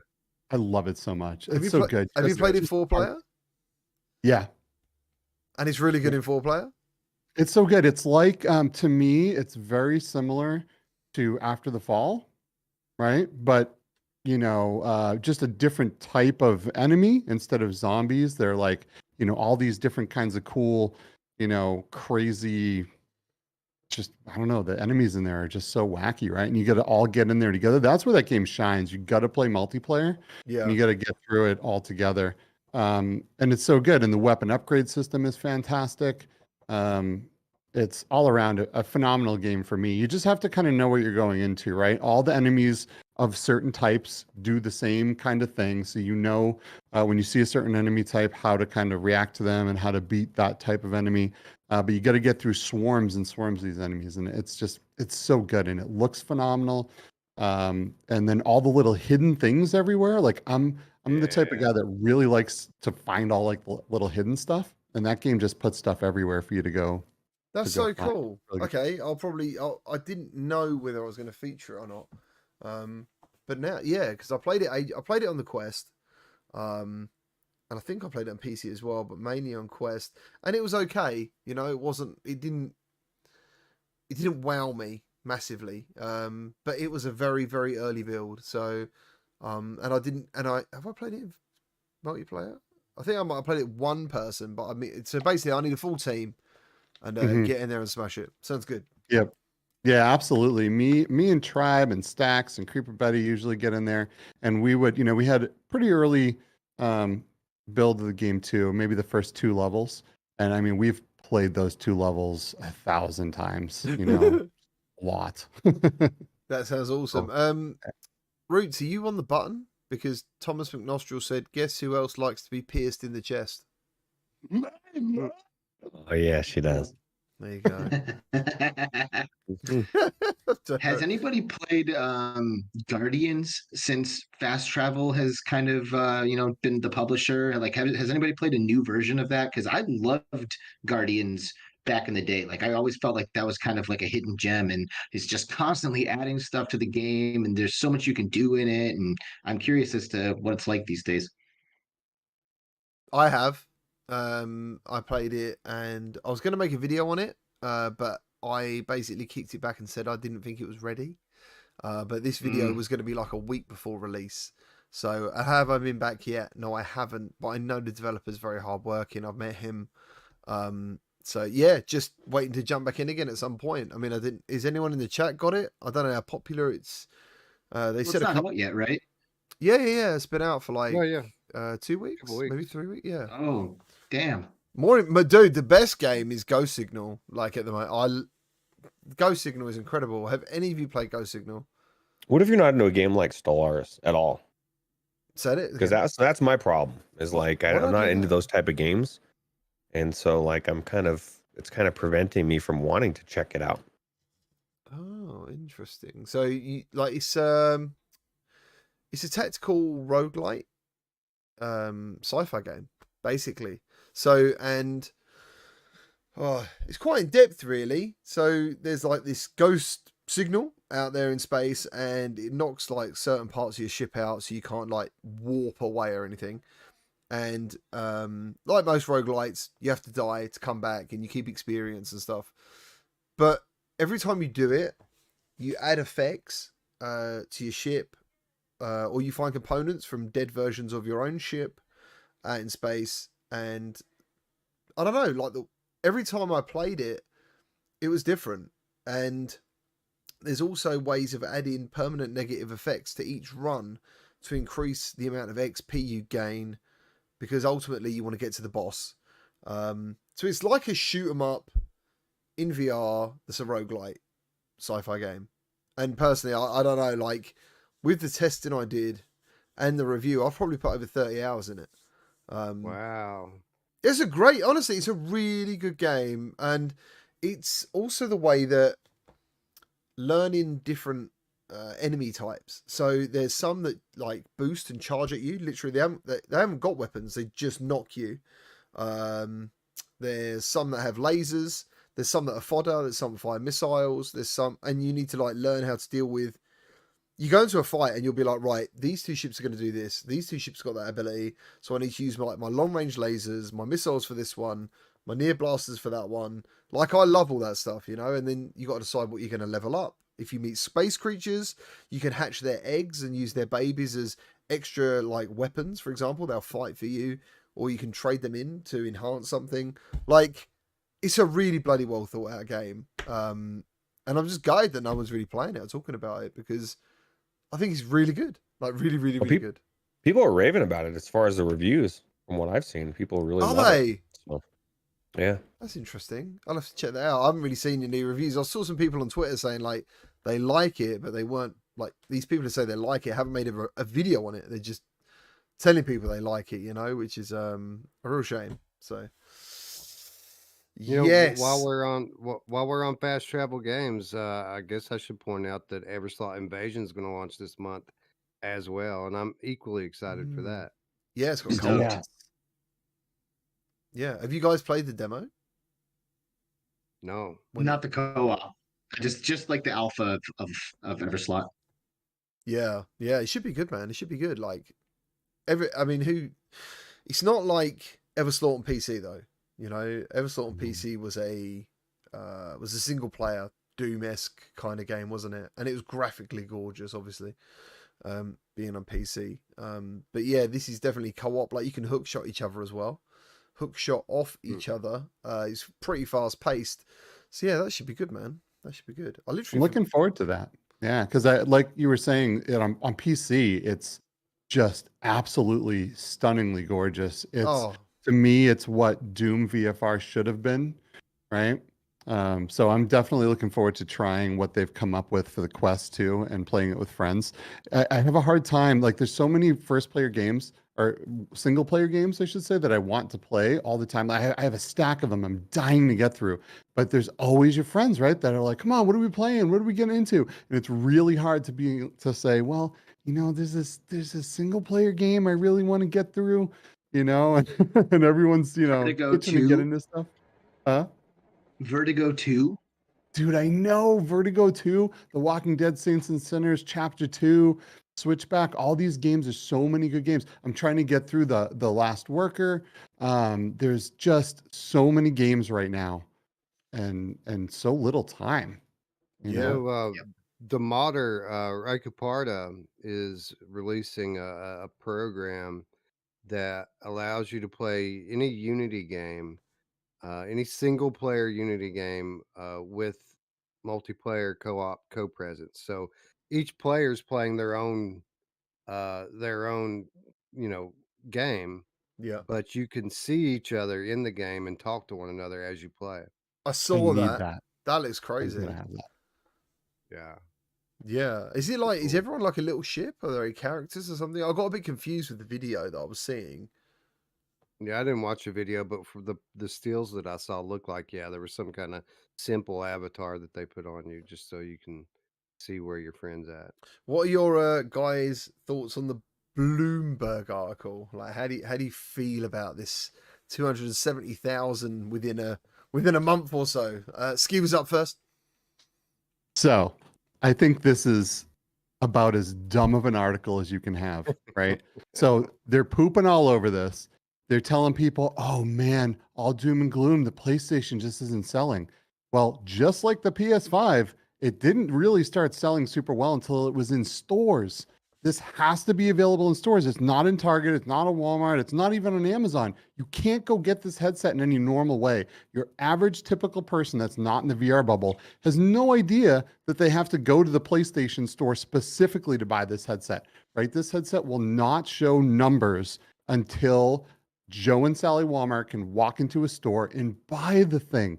I love it so much. Have It's you so good. Have you played it 4-player? Yeah, And it's really good in 4-player? it's so good. It's like to me, it's very similar to After the Fall, right? But just a different type of enemy instead of zombies. They're like, all these different kinds of cool, crazy, just, I don't know, the enemies in there are just so wacky, right? And you got to all get in there together. That's where that game shines. You got to play multiplayer. Yeah. And you got to get through it all together. And it's so good. And the weapon upgrade system is fantastic. It's all around a phenomenal game for me. You just have to kind of know what you're going into, right? All the enemies of certain types do the same kind of thing. So when you see a certain enemy type, how to kind of react to them and how to beat that type of enemy. But you got to get through swarms and swarms of these enemies. And it's so good. And it looks phenomenal. And then all the little hidden things everywhere. Like I'm the type of guy that really likes to find all like the little hidden stuff. And that game just puts stuff everywhere for you to go. That's so cool. Really okay, I didn't know whether I was going to feature it or not. But now, yeah, because I played it on the Quest. And I think I played it on PC as well, but mainly on Quest. And it was okay. It didn't wow me massively. But it was a very, very early build. So, have I played it in multiplayer? I think I might have played it one person, but so basically I need a full team and get in there and smash it. Sounds good. Yep. Yeah, absolutely. Me and Tribe and Stacks and Creeper Buddy usually get in there, and we would, we had pretty early build of the game too, maybe the first 2 levels, and I mean we've played those 2 levels 1,000 times, a lot. That sounds awesome. Roots, are you on the button? Because Thomas McNostril said, "Guess who else likes to be pierced in the chest?" Oh yeah, she does. There you go. Has anybody played Guardians since Fast Travel has kind of been the publisher? Like, has anybody played a new version of that? Because I loved Guardians back in the day. Like, I always felt like that was kind of like a hidden gem, and it's just constantly adding stuff to the game, and there's so much you can do in it. And I'm curious as to what it's like these days. I have. I played it and I was going to make a video on it, but I basically kicked it back and said I didn't think it was ready. But this video was going to be like a week before release. So have I been back yet? No, I haven't. But I know the developer's very hardworking. I've met him. So yeah, just waiting to jump back in again at some point. I mean, I didn't. Is anyone in the chat got it? I don't know how popular it's. They said it's not out yet, right? Yeah. It's been out for like 2 weeks, Couple weeks, maybe 3 weeks. Yeah. Oh, damn. Dude, the best game is Ghost Signal. Like at the moment, Ghost Signal is incredible. Have any of you played Ghost Signal? What if you're not into a game like Stellaris at all? Said it Because that's my problem. Is like I'm not into those type of games, and so like it's kind of preventing me from wanting to check it out. Oh, interesting. So you like it's a tactical roguelite sci-fi game basically. So it's quite in depth really. So there's like this ghost signal out there in space, and it knocks like certain parts of your ship out, so you can't like warp away or anything. And like most roguelites, you have to die to come back, and you keep experience and stuff. But every time you do it, you add effects to your ship, or you find components from dead versions of your own ship out in space. And I don't know, like every time I played it, it was different. And there's also ways of adding permanent negative effects to each run to increase the amount of XP you gain, because ultimately you want to get to the boss. So it's like a shoot 'em up in VR that's a roguelite sci-fi game. And personally, I don't know, like with the testing I did and the review, I've probably put over 30 hours in it. Wow. Honestly, it's a really good game. And it's also the way that learning different enemy types. So there's some that like boost and charge at you. Literally, they haven't got weapons. They just knock you. There's some that have lasers. There's some that are fodder. There's some that fire missiles. There's some, and you need to like learn how to deal with. You go into a fight and you'll be like, right, these two ships are going to do this. These two ships got that ability. So I need to use my long range lasers, my missiles for this one, my near blasters for that one. Like, I love all that stuff, you know, and then you got to decide what you're going to level up. If you meet space creatures, you can hatch their eggs and use their babies as extra like weapons, for example. They'll fight for you, or you can trade them in to enhance something. Like, it's a really bloody well thought out game. And I'm just gutted that no one's really playing it or talking about it, because I think it's really good. Like, really good. People are raving about it as far as the reviews. From what I've seen, people really Are love they? it. So, yeah. That's interesting. I'll have to check that out. I haven't really seen any reviews. I saw some people on Twitter saying like they like it, but they weren't like, these people who say they like it haven't made a video on it. They're just telling people they like it, you know, which is a real shame. So You know, yes. while we're on fast travel games, I guess I should point out that Everslot Invasion is going to launch this month as well, and I'm equally excited for that. Yeah, it's got Stoked. co-op. Yes. Yeah. Have you guys played the demo? No, Not the co-op. Just like the alpha of Everslot. Yeah. Yeah, it should be good, man. It should be good. Like it's not like Everslot on PC though. You know, Everslot on PC was a single player Doom-esque kind of game, wasn't it? And it was graphically gorgeous, obviously, being on PC. But yeah, this is definitely co-op. Like, you can hook shot each other as well. Hook shot off each other. It's pretty fast paced. So yeah, that should be good, man. That should be good. I'm looking forward to that. Yeah, because I, like you were saying, on PC, it's just absolutely stunningly gorgeous. It's to me, it's what Doom VFR should have been, right? So I'm definitely looking forward to trying what they've come up with for the Quest 2 and playing it with friends. I have a hard time, like, there's so many first player games, or single player games, I should say, that I want to play all the time. I have a stack of them I'm dying to get through, but there's always your friends, right, that are like, come on, what are we playing? What are we getting into? And it's really hard to say, well, you know, there's a single player game I really want to get through, you know, and everyone's, you know, Vertigo itching to 2? get into stuff. Huh? Vertigo 2? Dude, I know. Vertigo 2, The Walking Dead Saints and Sinners, Chapter 2, Switchback, all these games are so many good games. I'm trying to get through the Last Worker. There's just so many games right now, and so little time. You know? The modder Raikuparta is releasing a program that allows you to play any Unity game, any single player Unity game with multiplayer co-op co-presence. So each player is playing their own you know, game, Yeah. but you can see each other in the game and talk to one another as you play. I saw need that. That looks crazy. I'm gonna have that. Yeah. Yeah. Is it like, is Cool. everyone like a little ship? Are there any characters or something? I got a bit confused with the video that I was seeing. Yeah, I didn't watch the video, but for the stills that I saw looked like, yeah, there was some kind of simple avatar that they put on you just so you can see where your friend's at. What are your guys' thoughts on the Bloomberg article? Like, how do you feel about this 270,000 within a month or so? Ski was up first. So I think this is about as dumb of an article as you can have, right? So they're pooping all over this. They're telling people, oh man, all doom and gloom, the PlayStation just isn't selling. Well, just like the PS5, it didn't really start selling super well until it was in stores. This has to be available in stores. It's not in Target. It's not a Walmart. It's not even on Amazon. You can't go get this headset in any normal way. Your average typical person that's not in the VR bubble has no idea that they have to go to the PlayStation store specifically to buy this headset, right? This headset will not show numbers until Joe and Sally Walmart can walk into a store and buy the thing.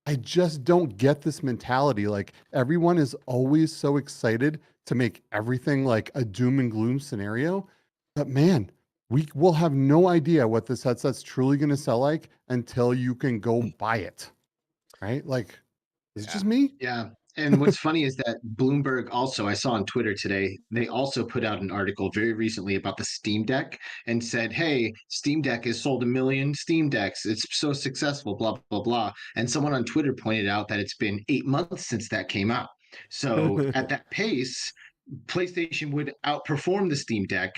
I just don't get this mentality. Like, everyone is always so excited to make everything like a doom and gloom scenario. But man, we will have no idea what this headset's truly going to sell like until you can go buy it. Right? Like, is it just me? Yeah. And what's funny is that Bloomberg also, I saw on Twitter today, they also put out an article very recently about the Steam Deck and said, hey, Steam Deck has sold 1 million Steam Decks. It's so successful, blah, blah, blah. And someone on Twitter pointed out that it's been 8 months since that came out. So at that pace, PlayStation would outperform the Steam Deck,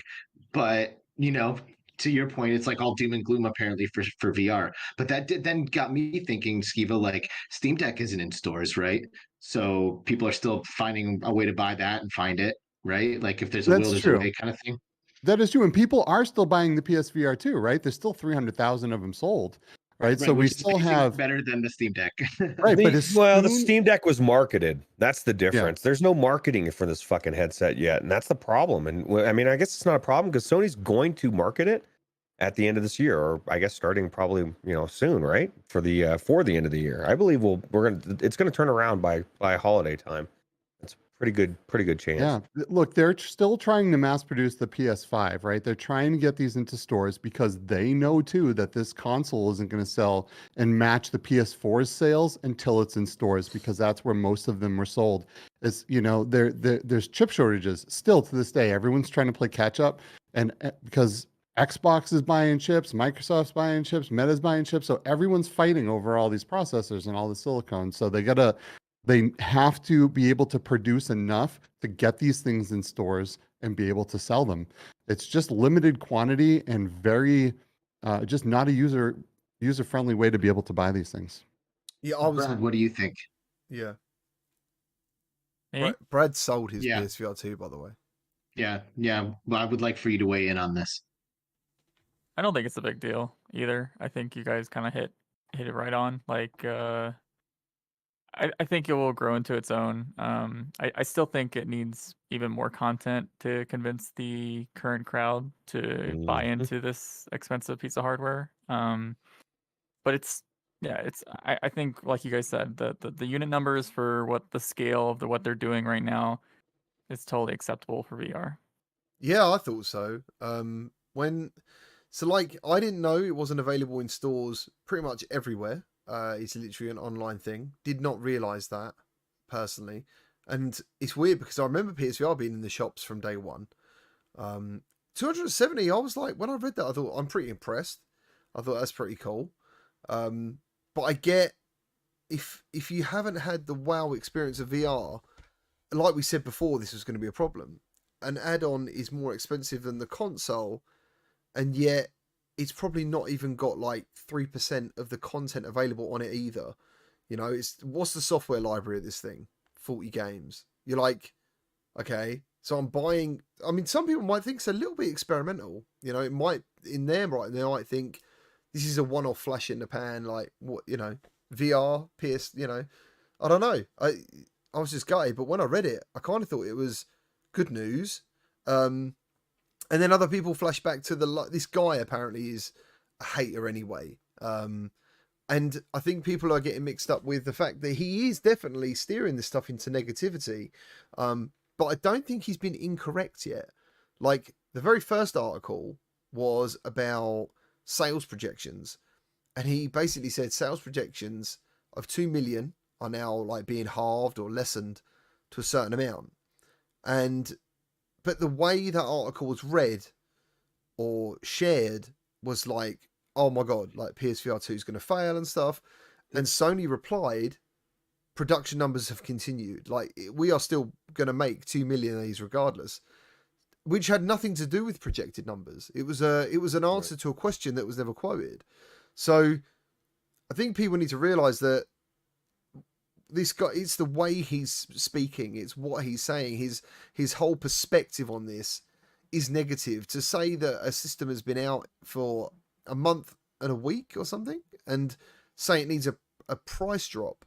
but to your point, it's like all doom and gloom apparently for VR. But that then got me thinking, Skiva, like Steam Deck isn't in stores, right? So people are still finding a way to buy that and find it, right? Like if there's a will, That's there's true. a way kind of thing. That is true. And people are still buying the PSVR2, right? There's still 300,000 of them sold, right? So we which is still pacing have better than the Steam Deck. right, but The soon, Steam Deck was marketed. That's the difference. There's no marketing for this fucking headset yet, and that's the problem. And I mean, I guess it's not a problem because Sony's going to market it at the end of this year, or I guess starting probably soon, right? For the end of the year, I believe it's gonna turn around by holiday time. It's pretty good chance. yeah. Look, they're still trying to mass produce the PS5, right? They're trying to get these into stores because they know too that this console isn't going to sell and match the PS4's sales until it's in stores, because that's where most of them were sold. Is there's chip shortages still to this day. Everyone's trying to play catch up, and because Xbox is buying chips, Microsoft's buying chips, Meta's buying chips, so everyone's fighting over all these processors and all the silicone. So they have to be able to produce enough to get these things in stores and be able to sell them. It's just limited quantity and very, just not a user-friendly way to be able to buy these things. Yeah, Brad, what do you think? Yeah. Me? Brad sold his Yeah. PSVR2, by the way. Yeah. Well, I would like for you to weigh in on this. I don't think it's a big deal either. I think you guys kind of hit it right on. Like, I think it will grow into its own. I still think it needs even more content to convince the current crowd to buy into this expensive piece of hardware. But I think, like you guys said, the unit numbers for what the scale of what they're doing right now is totally acceptable for VR. Yeah, I thought so. I didn't know it wasn't available in stores pretty much everywhere. It's literally an online thing. Did not realize that personally, and it's weird because I remember PSVR being in the shops from day one. 270. I was like, when I read that, I thought I'm pretty impressed. I thought that's pretty cool. But I get if you haven't had the wow experience of VR, like we said before, this was going to be a problem. An add-on is more expensive than the console, and yet it's probably not even got like 3% of the content available on it either. What's the software library of this thing? 40 games. You're like, okay, so I'm buying. I mean, some people might think it's a little bit experimental. It might, in their right, they might think this is a one-off flash in the pan, like what, VR, PS, I don't know. I was just gutted, but when I read it, I kind of thought it was good news. And then other people flash back to this guy apparently is a hater anyway. And I think people are getting mixed up with the fact that he is definitely steering this stuff into negativity. But I don't think he's been incorrect yet. Like the very first article was about sales projections. And he basically said sales projections of 2 million are now like being halved or lessened to a certain amount. But the way that article was read or shared was like, oh my God, like PSVR2 is going to fail and stuff. And Sony replied, production numbers have continued. Like, we are still going to make 2 million of these regardless, which had nothing to do with projected numbers. It was an answer to a question that was never quoted. So I think people need to realize that this guy, it's the way he's speaking, it's what he's saying, his whole perspective on this is negative. To say that a system has been out for a month and a week or something and say it needs a price drop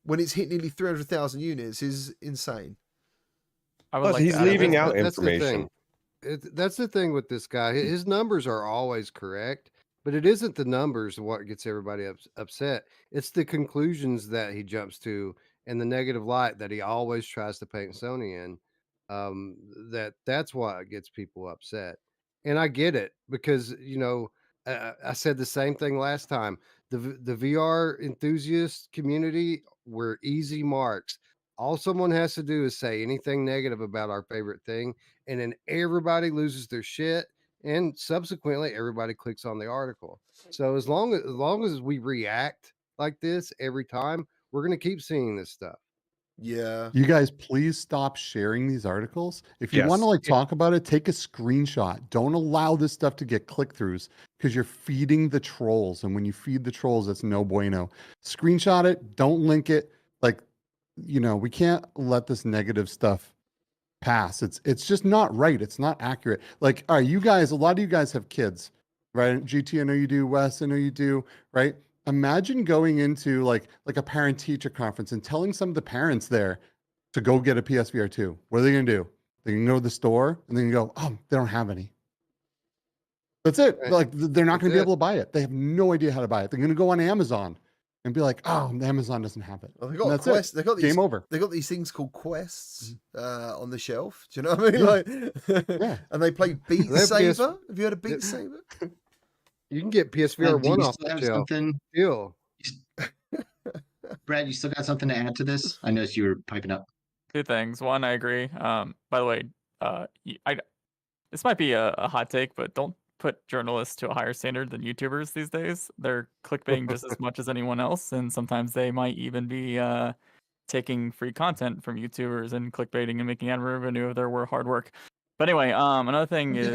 when it's hit nearly 300,000 units is insane. He's leaving out information. That's the thing with this guy. His numbers are always correct, but it isn't the numbers what gets everybody upset. It's the conclusions that he jumps to and the negative light that he always tries to paint Sony in. That's what gets people upset. And I get it because, I said the same thing last time. The VR enthusiast community were easy marks. All someone has to do is say anything negative about our favorite thing, and then everybody loses their shit, and subsequently everybody clicks on the article. So as long as we react like this every time, we're going to keep seeing this stuff. Yeah. You guys, please stop sharing these articles. If you want to Yes. talk about it, take a screenshot. Don't allow this stuff to get click-throughs because you're feeding the trolls. And when you feed the trolls, that's no bueno. Screenshot it. Don't link it. We can't let this negative stuff pass. It's just not right. It's not accurate. All right, you guys, a lot of you guys have kids, right? GT, I know you do. Wes, I know you do, right? Imagine going into like a parent teacher conference and telling some of the parents there to go get a PSVR2. What are they going to do? They can go to the store and they can go, oh, they don't have any. That's it. They're not going to be able to buy it. They have no idea how to buy it. They're going to go on Amazon and be like, oh, Amazon doesn't have it. Well, And that's it. They got these, Game over. They got these things called quests on the shelf. Do you know what I mean? Yeah. And they play Beat They have Saber. Have you heard of Beat Saber? You can get Do PSVR you 1 off still the have shelf. something? Still. Brad, you still got something to add to this? I noticed you were piping up. Two things. One, I agree. By the way, this might be a hot take, but don't put journalists to a higher standard than YouTubers these days. They're clickbaiting just as much as anyone else, and sometimes they might even be taking free content from YouTubers and clickbaiting and making ad revenue of their hard work. But anyway, another thing is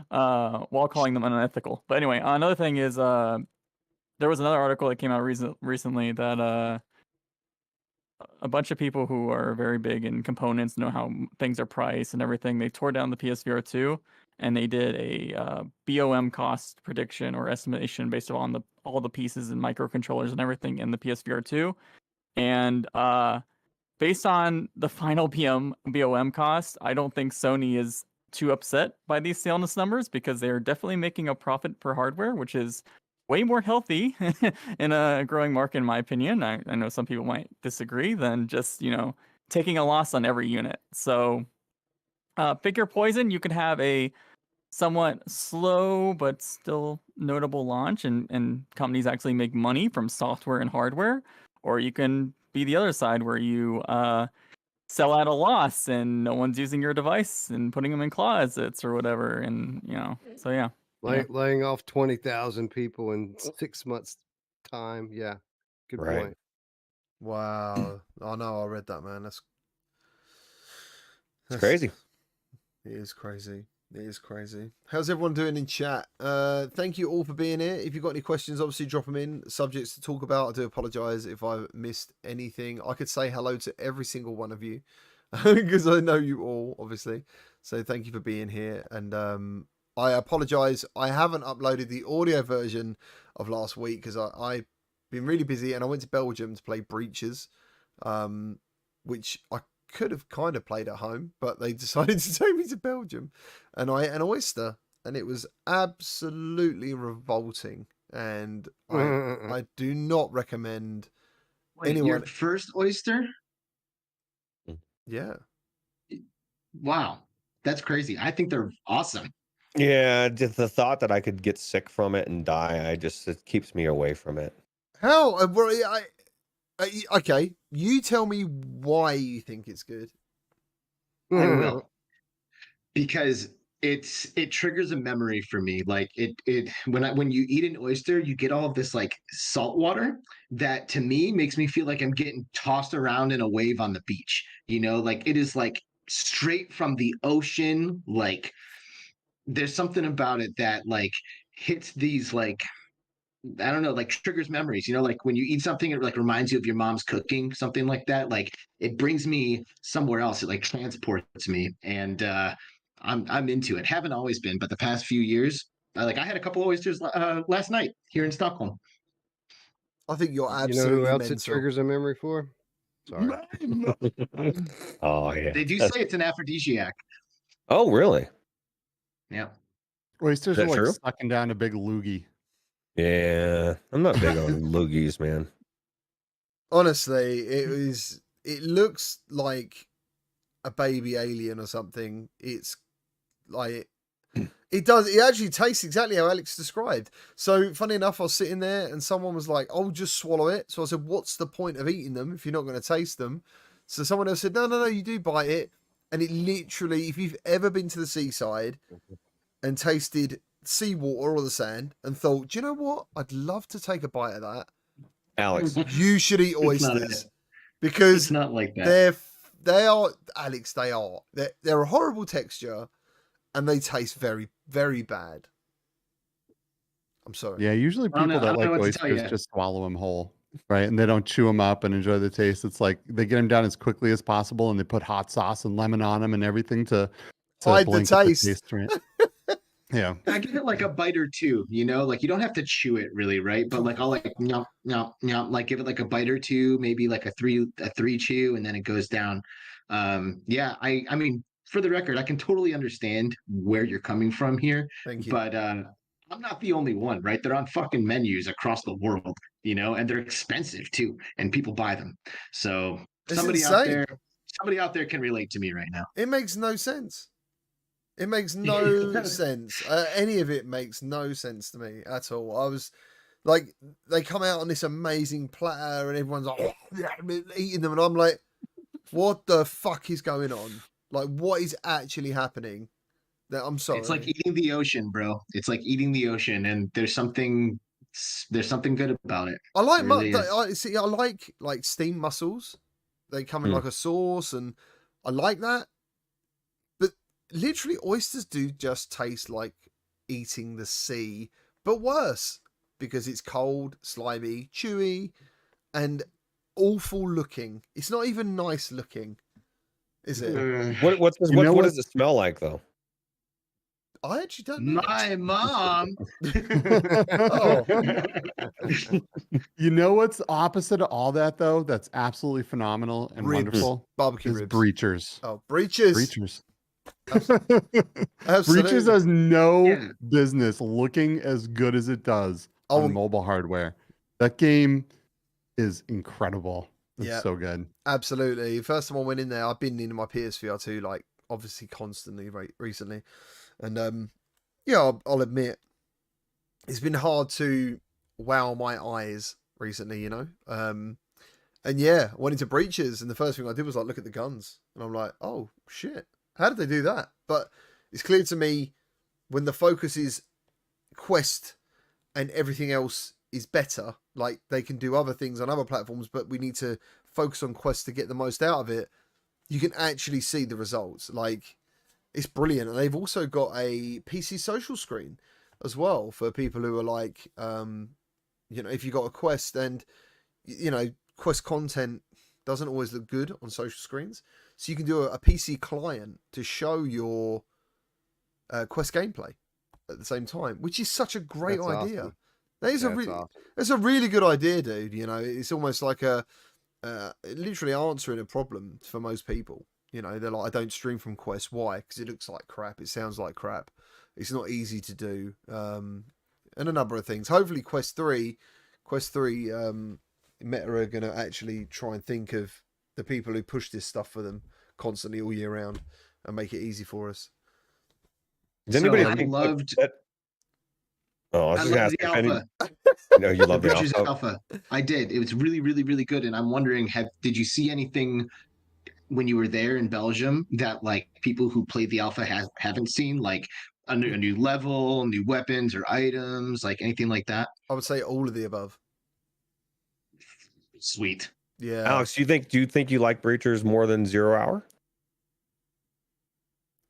while calling them unethical. But anyway, another thing is there was another article that came out recently that a bunch of people who are very big in components know how things are priced and everything. They tore down the PSVR2 and they did a BOM cost prediction or estimation based on all the pieces and microcontrollers and everything in the PSVR2. And based on the final BOM cost, I don't think Sony is too upset by these staleness numbers because they're definitely making a profit per hardware, which is way more healthy in a growing market, in my opinion. I know some people might disagree than just, taking a loss on every unit. So pick your poison. You can have a somewhat slow but still notable launch and companies actually make money from software and hardware, or you can be the other side where you sell at a loss and no one's using your device and putting them in closets or whatever. And, so yeah. Laying off 20,000 people in 6 months' time. Yeah, good point. Wow. I know. I read that, man. That's crazy. It is crazy. It is crazy. How's everyone doing in chat? Thank you all for being here. If you've got any questions, obviously drop them in. Subjects to talk about. I do apologize if I missed anything. I could say hello to every single one of you because I know you all, obviously. So thank you for being here. And I apologize. I haven't uploaded the audio version of last week because I've been really busy and I went to Belgium to play Breaches, which I could have kind of played at home, but they decided to take me to Belgium and I ate an oyster and it was absolutely revolting. And I do not recommend anyone. Your first oyster? Yeah. Wow. That's crazy. I think they're awesome. Yeah, just the thought that I could get sick from it and die, it keeps me away from it. How? Okay, you tell me why you think it's good. I will. Because it triggers a memory for me. Like when you eat an oyster, you get all of this like salt water that to me makes me feel like I'm getting tossed around in a wave on the beach. Like it is like straight from the ocean. Like there's something about it that like hits these like, I don't know, like triggers memories, like when you eat something, it like reminds you of your mom's cooking, something like that. Like it brings me somewhere else. It like transports me. And I'm into it. Haven't always been, but the past few years, I had a couple of oysters last night here in Stockholm. I think you're absolutely You know who else mental. it triggers a memory for? Sorry. Oh yeah. They do say it's an aphrodisiac. Oh really? Yeah. Oysters Is are that like true? sucking down a big loogie. Yeah, I'm not big on loogies, man. Honestly, it looks like a baby alien or something. It's like It does. It actually tastes exactly how Alex described. So, funny enough, I was sitting there and someone was like, "Oh, just swallow it." So I said, "What's the point of eating them if you're not going to taste them?" So someone else said, "No, you do bite it." And it literally, if you've ever been to the seaside and tasted seawater or the sand and thought, "Do you know what? I'd love to take a bite of that." Alex, You should eat It's not oysters it. because It's not like that. they are, Alex. They're a horrible texture. And they taste very, very bad. I'm sorry. Yeah, usually I don't people know- I that don't know like what to tell oysters ya. just swallow them whole, right? And they don't chew them up and enjoy the taste. It's like they get them down as quickly as possible, and they put hot sauce and lemon on them and everything to Hide the blanket taste. right? Yeah. I give it like a bite or two, like you don't have to chew it really, right? But like I'll like nyop, nyop, nyop, like give it like a bite or two, maybe like a three chew, and then it goes down. Yeah, I mean, for the record, I can totally understand where you're coming from here, Thank you. but I'm not the only one, right? They're on fucking menus across the world, and they're expensive too, and people buy them. So It's somebody insane. out there can relate to me right now. It makes no sense. It makes no sense. Any of it makes no sense to me at all. I was like, they come out on this amazing platter and everyone's like eating them. And I'm like, what the fuck is going on? Like, what is actually happening? I'm sorry. It's like eating the ocean, bro. It's like eating the ocean, and there's something good about it. I like It really I like steamed mussels. They come in like a sauce, and I like that. But literally, oysters do just taste like eating the sea, but worse because it's cold, slimy, chewy, and awful looking. It's not even nice looking, is it? what does it smell like though? I actually don't know. My mom. Oh. You know what's opposite of all that though? That's absolutely phenomenal and Ribs. wonderful. Barbecue Is ribs. breachers. Oh, breaches. Breachers. Absolutely. Breachers has no Yeah. business looking as good as it does Oh, on mobile hardware. That game is incredible. It's Yeah. so good. Absolutely. First time I went in there, I've been in my PSVR2 like obviously constantly recently, and yeah, I'll admit it's been hard to wow my eyes recently, and yeah, I went into breaches, and the first thing I did was like look at the guns, and I'm like, oh shit, how did they do that? But it's clear to me when the focus is Quest and everything else is better, like they can do other things on other platforms, but we need to focus on Quest to get the most out of it. You can actually see the results. Like, it's brilliant. And they've also got a PC social screen as well for people who are like, if you got a Quest and, Quest content doesn't always look good on social screens. So you can do a PC client to show your Quest gameplay at the same time, which is such a great That's idea. awesome. That is Awesome. it's a really good idea, dude. It's almost like literally answering a problem for most people. They're like, I don't stream from Quest. Why? Because it looks like crap. It sounds like crap. It's not easy to do. And a number of things. Hopefully Quest 3 Meta are going to actually try and think of the people who push this stuff for them constantly all year round and make it easy for us. Does anybody I think loved that? Oh, I was I just loved the asking. alpha. No, you love the Breaches alpha. alpha. I did. It was really, really, really good. And I'm wondering, did you see anything when you were there in Belgium that like people who played the alpha haven't seen, like a new level, new weapons or items, like anything like that? I would say all of the above. Sweet. Yeah. Alex, do you think you like Breachers more than 0 Hour?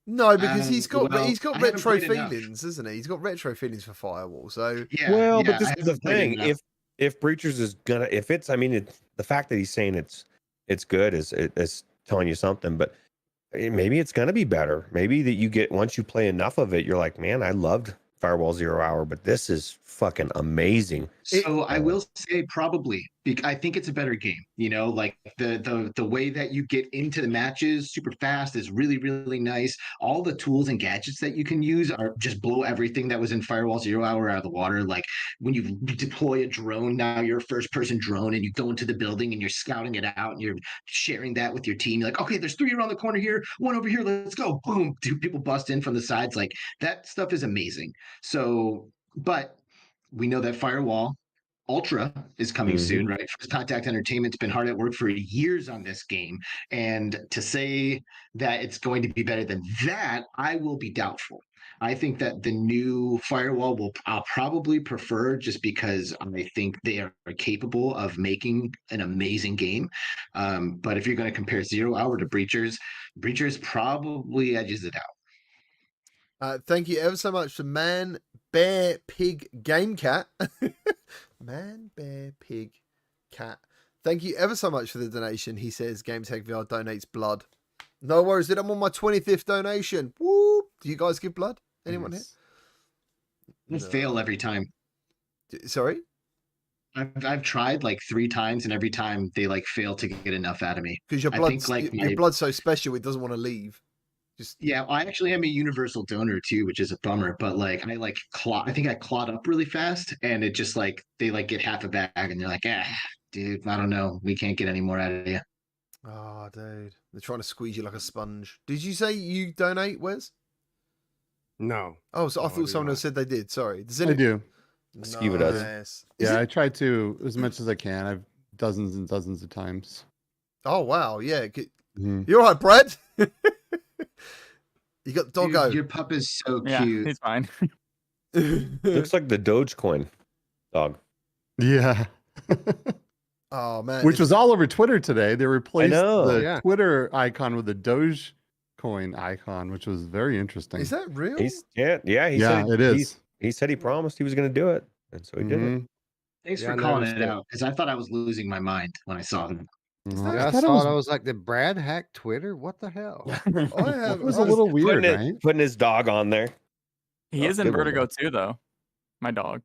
No, because he's got I haven't retro played enough. feelings, isn't he? He's got retro feelings for Firewall. So Yeah. Well, yeah, but this I is the haven't played thing. enough. If Breachers is gonna, if it's, I mean, the fact that he's saying it's good is telling you something. But maybe it's gonna be better. Maybe that you get, once you play enough of it, you're like, man, I loved Firewall 0 Hour, but this is fucking amazing. So I will say probably, I think it's a better game. You know, like the way that you get into the matches super fast is really, really nice. All the tools and gadgets that you can use are just blow everything that was in Firewall Zero Hour out of the water. Like when you deploy a drone, now you're a first person drone and you go into the building and you're scouting it out and you're sharing that with your team. You're like, okay, there's 3 around the corner here, 1 over here, let's go. Boom. 2 people bust in from the sides. Like that stuff is amazing. So, but we know that Firewall Ultra is coming soon, right? First Contact Entertainment's been hard at work for years on this game. And to say that it's going to be better than that, I will be doubtful. I think that the new Firewall I'll probably prefer, just because I think they are capable of making an amazing game. But if you're going to compare Zero Hour to Breachers probably edges it out. Thank you ever so much to Man Bear Pig Game Cat. Man Bear Pig Cat. Thank you ever so much for the donation. He says GameTech VR donates blood. No worries, dude. I'm on my 25th donation. Woo! Do you guys give blood? Anyone Yes. I fail every time. here? Sorry? I've tried like 3 times, and every time they like fail to get enough out of me. Because your I blood's, think, like, your my- blood's so special, it doesn't want to leave. Yeah, I actually am a universal donor too, which is a bummer. But like, I think I clot up really fast, and it just like they like get half a bag, and they're like, dude, I don't know, we can't get any more out of you. Oh, dude. They're trying to squeeze you like a sponge. Did you say you donate, Wes? No. Oh, so I No, I thought do someone not. else said they did. Sorry. Does I do. Skiva does. Nice. Yeah, I try to as much as I can. I've dozens and dozens of times. Oh, wow. Yeah. Mhm. You all right, Brad? You got doggo. Dude, your pup is so Yeah, cute. he's fine. Looks like the Dogecoin dog. Yeah. Oh, man. Which was all over Twitter today. They replaced know. the Yeah. Twitter icon with the Dogecoin icon, which was very interesting. Is that real? He said it is. He said he promised he was going to do it, and so he did it. Mhm. Thanks Yeah, for I calling noticed it that. out, because I thought I was losing my mind when I saw them. Mhm. Yeah, I thought it saw it. I was like, did Brad hack Twitter? What the hell? I have. It was a little weird, right? Putting his dog on there. He Oh, is in good one, Vertigo man. too, though. My dog.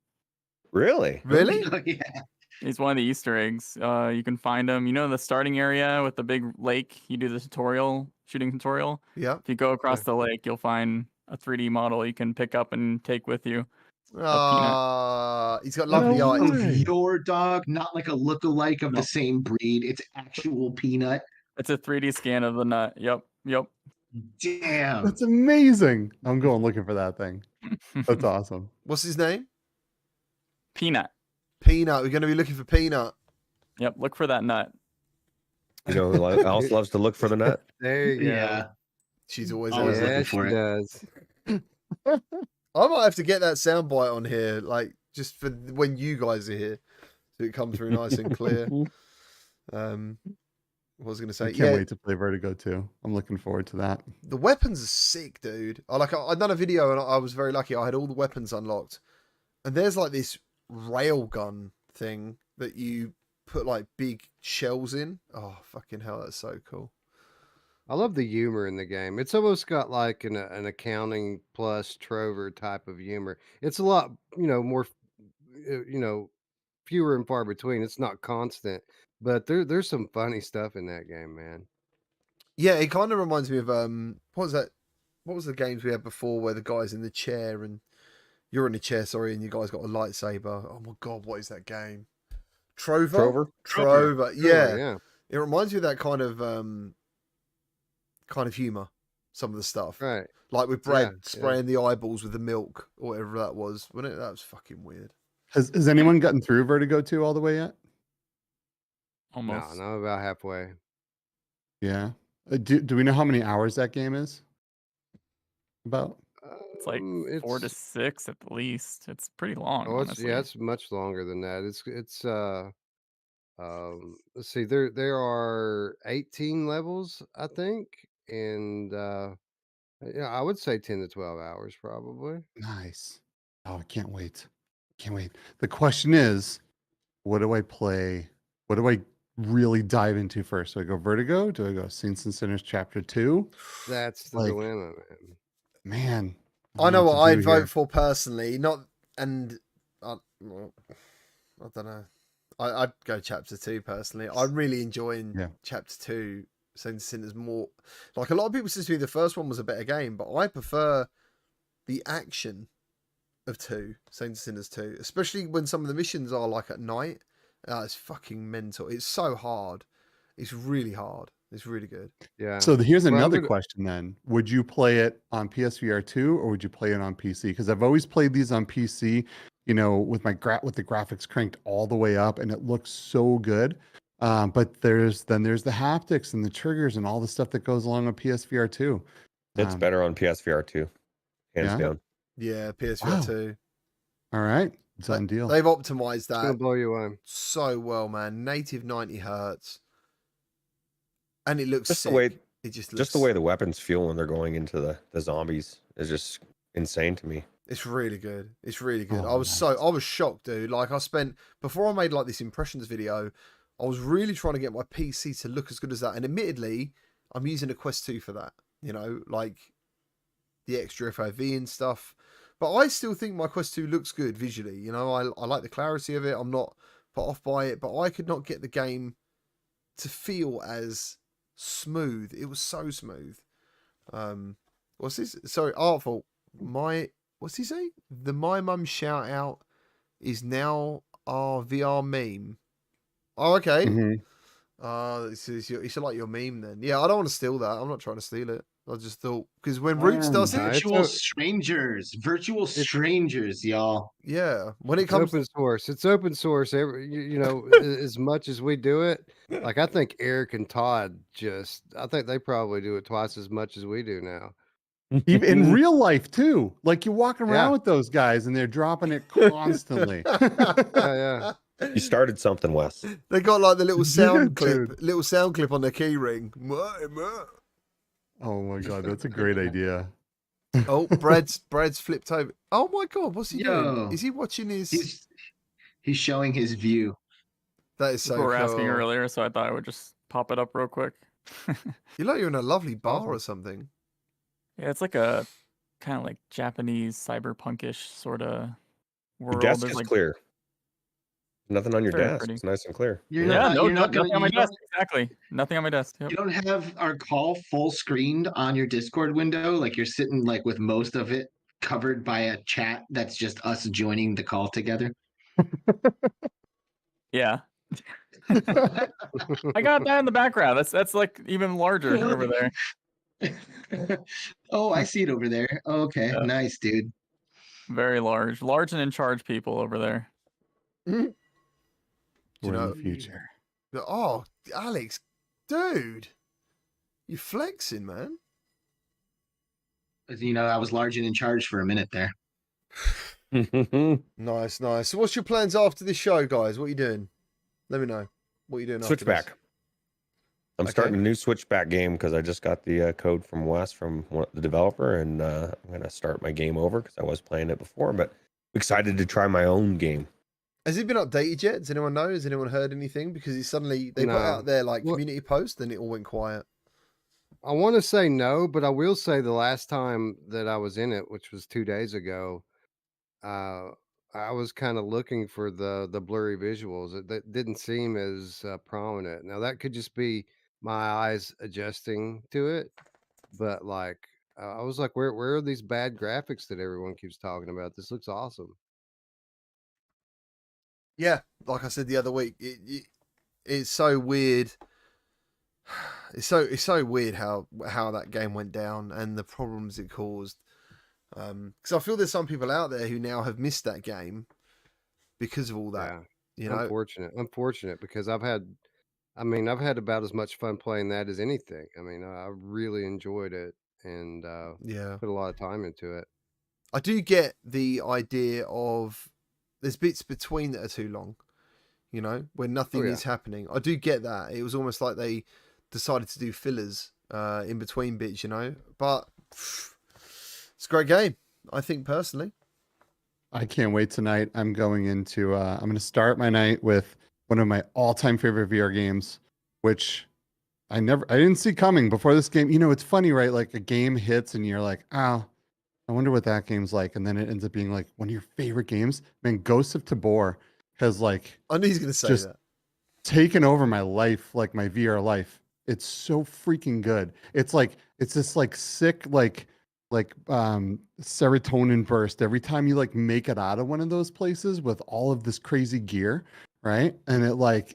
Really? Really? Oh, yeah. He's one of the Easter eggs. You can find him. You know the starting area with the big lake. You do the shooting tutorial. Yeah. If you go across the lake, you'll find a 3D model you can pick up and take with you. He's got lovely No eyes. way. Your dog, not like a lookalike of No. the same breed. It's actual Peanut. It's a 3D scan of the nut. Yep. Damn. That's amazing. I'm going looking for that thing. That's awesome. What's his name? Peanut. Peanut. We're going to be looking for Peanut. Yep. Look for that nut. You know who else loves to look for the nut? There you go. Yeah. She's always Always there. Yeah, looking she for it. does. I might have to get that soundbite on here, like just for when you guys are here, so it comes through nice and clear. What was I going to say? I can't wait to play Vertigo 2. I'm looking forward to that. The weapons are sick, dude. I'd done a video and I was very lucky. I had all the weapons unlocked, and there's like this railgun thing that you put like big shells in. Oh, fucking hell, that's so cool. I love the humor in the game. It's almost got like an accounting plus Trover type of humor. It's a lot, more, fewer and far between. It's not constant, but there's some funny stuff in that game, man. Yeah, it kind of reminds me of what was that? What was the games we had before where the guy's in the chair and you're in the chair, sorry, and you guys got a lightsaber. Oh my god, what is that game? Trover. Yeah. Yeah. It reminds me of that kind of humor. Some of the stuff, Right. like with Brad Yeah. spraying the eyeballs with the milk or whatever that was. Wasn't it? That was fucking weird. Has anyone gotten through Vertigo 2 all the way yet? Almost. No, about halfway. Yeah. Do we know how many hours that game is? About? It's like 4 to 6 at the least. It's pretty long. Oh, honestly. it's much longer than that. Let's see, there are 18 levels, I think, and yeah, I would say 10 to 12 hours probably. Nice. Oh, I can't wait. Can't wait. The question is, what do I play? What do I really dive into first? Do I go Vertigo? Do I go Saints and Sinners Chapter 2? That's the Like, dilemma, man. I Man. know don't what to I'd do vote here. for personally. Not, and I don't know. I'd go chapter 2 personally. I'm really enjoying Yeah. chapter 2. Saints and Sinners more. Like a lot of people say to me, the first one was a better game, but I prefer the action of 2, Saints and Sinners 2, especially when some of the missions are like at night. It's fucking mental. It's so hard. It's really hard. It's really good. Yeah. So here's Well, I'm another gonna- question then. Would you play it on PSVR2 or would you play it on PC? Because I've always played these on PC, you know, with the graphics cranked all the way up and it looks so good. But there's the haptics and the triggers and all the stuff that goes along with PSVR2. It's better on PSVR2, hands yeah? down. Yeah, PSVR Wow. 2. All right. Done deal. They've optimized It's gonna that blow you away. so well, man. Native 90 hertz. And it looks Just sick. the way, it just looks just the way the weapons feel when they're going into the zombies is just insane to me. It's really good. It's really good. Oh, I was shocked, dude. Like before I made like this impressions video, I was really trying to get my PC to look as good as that. And admittedly, I'm using a Quest 2 for that, you know, like the extra FOV and stuff. But I still think my Quest 2 looks good visually. You know, I like the clarity of it. I'm not put off by it, but I could not get the game to feel as smooth. It was so smooth. What's this? Sorry, Artful. What's he say? The My Mum shout out is now our VR meme. Oh, okay. It's like your meme then. Yeah, I don't want to steal that. I'm not trying to steal it. I just thought because when Roots does it, virtual strangers, y'all. yeah. When it It's comes, open source. It's open source. You know, as much as we do it, like I think Eric and Todd I think they probably do it twice as much as we do now. Even in real life too. Like you're walking around Yeah. with those guys and they're dropping it constantly. Yeah. You started something, Wes. they got like the little sound dude. clip on their key ring. Oh my god, that's a great idea. Oh, Brad's flipped over. Oh my god, what's he Yo. doing? Is he watching his? He's showing his view. That is so People were asking cool. earlier, so I thought I would just pop it up real quick. You like you're in a lovely bar Awesome. or something. Yeah, it's like a kind of like Japanese cyberpunkish sort of Your world. desk There's is like clear. Nothing on your Very desk. pretty. It's nice and clear. You're yeah, not, no, you're not gonna, nothing on my you don't- desk. Exactly, nothing on my desk. Yep. You don't have our call full screened on your Discord window, like you're sitting like with most of it covered by a chat that's just us joining the call together. Yeah, I got that in the background. That's like even larger over there. Oh, I see it over there. Okay, Yeah. nice, dude. Very large and in charge people over there. You We're in know- the future. Oh, Alex, dude, you flexing, man. You know, I was large and in charge for a minute there. Nice. So, what's your plans after this show, guys? What are you doing? Let me know. What are you doing? after this? Switchback. I'm starting a new Switchback game because I just got the code from Wes from the developer, and I'm gonna start my game over because I was playing it before, but excited to try my own game. Has it been updated yet? Does anyone know? Has anyone heard anything? Because it suddenly they put No. out their like Well- community post, then it all went quiet. I want to say no, but I will say the last time that I was in it, which was 2 days ago, I was kind of looking for the blurry visuals. That didn't seem as prominent. Now that could just be my eyes adjusting to it, but like I was like, where are these bad graphics that everyone keeps talking about? This looks awesome. Yeah, like I said the other week, it's so weird. It's so weird how that game went down and the problems it caused. Because I feel there's some people out there who now have missed that game because of all that. Yeah. You know, Unfortunate because I've had about as much fun playing that as anything. I mean, I really enjoyed it and yeah. put a lot of time into it. I do get the idea of there's bits between that are too long, you know, when nothing yeah. is happening. I do get that. It was almost like they decided to do fillers in between bits, you know, but it's a great game, I think, personally. I can't wait tonight. I'm going to start my night with one of my all-time favorite VR games, which I didn't see coming before this game. You know, it's funny, right? Like a game hits and you're like, oh, I wonder what that game's like. And then it ends up being like one of your favorite games. Man, Ghosts of Tabor has like I knew he's going to say just that. taken over my life, like my VR life. It's so freaking good. It's this like sick serotonin burst every time you like make it out of one of those places with all of this crazy gear, right? And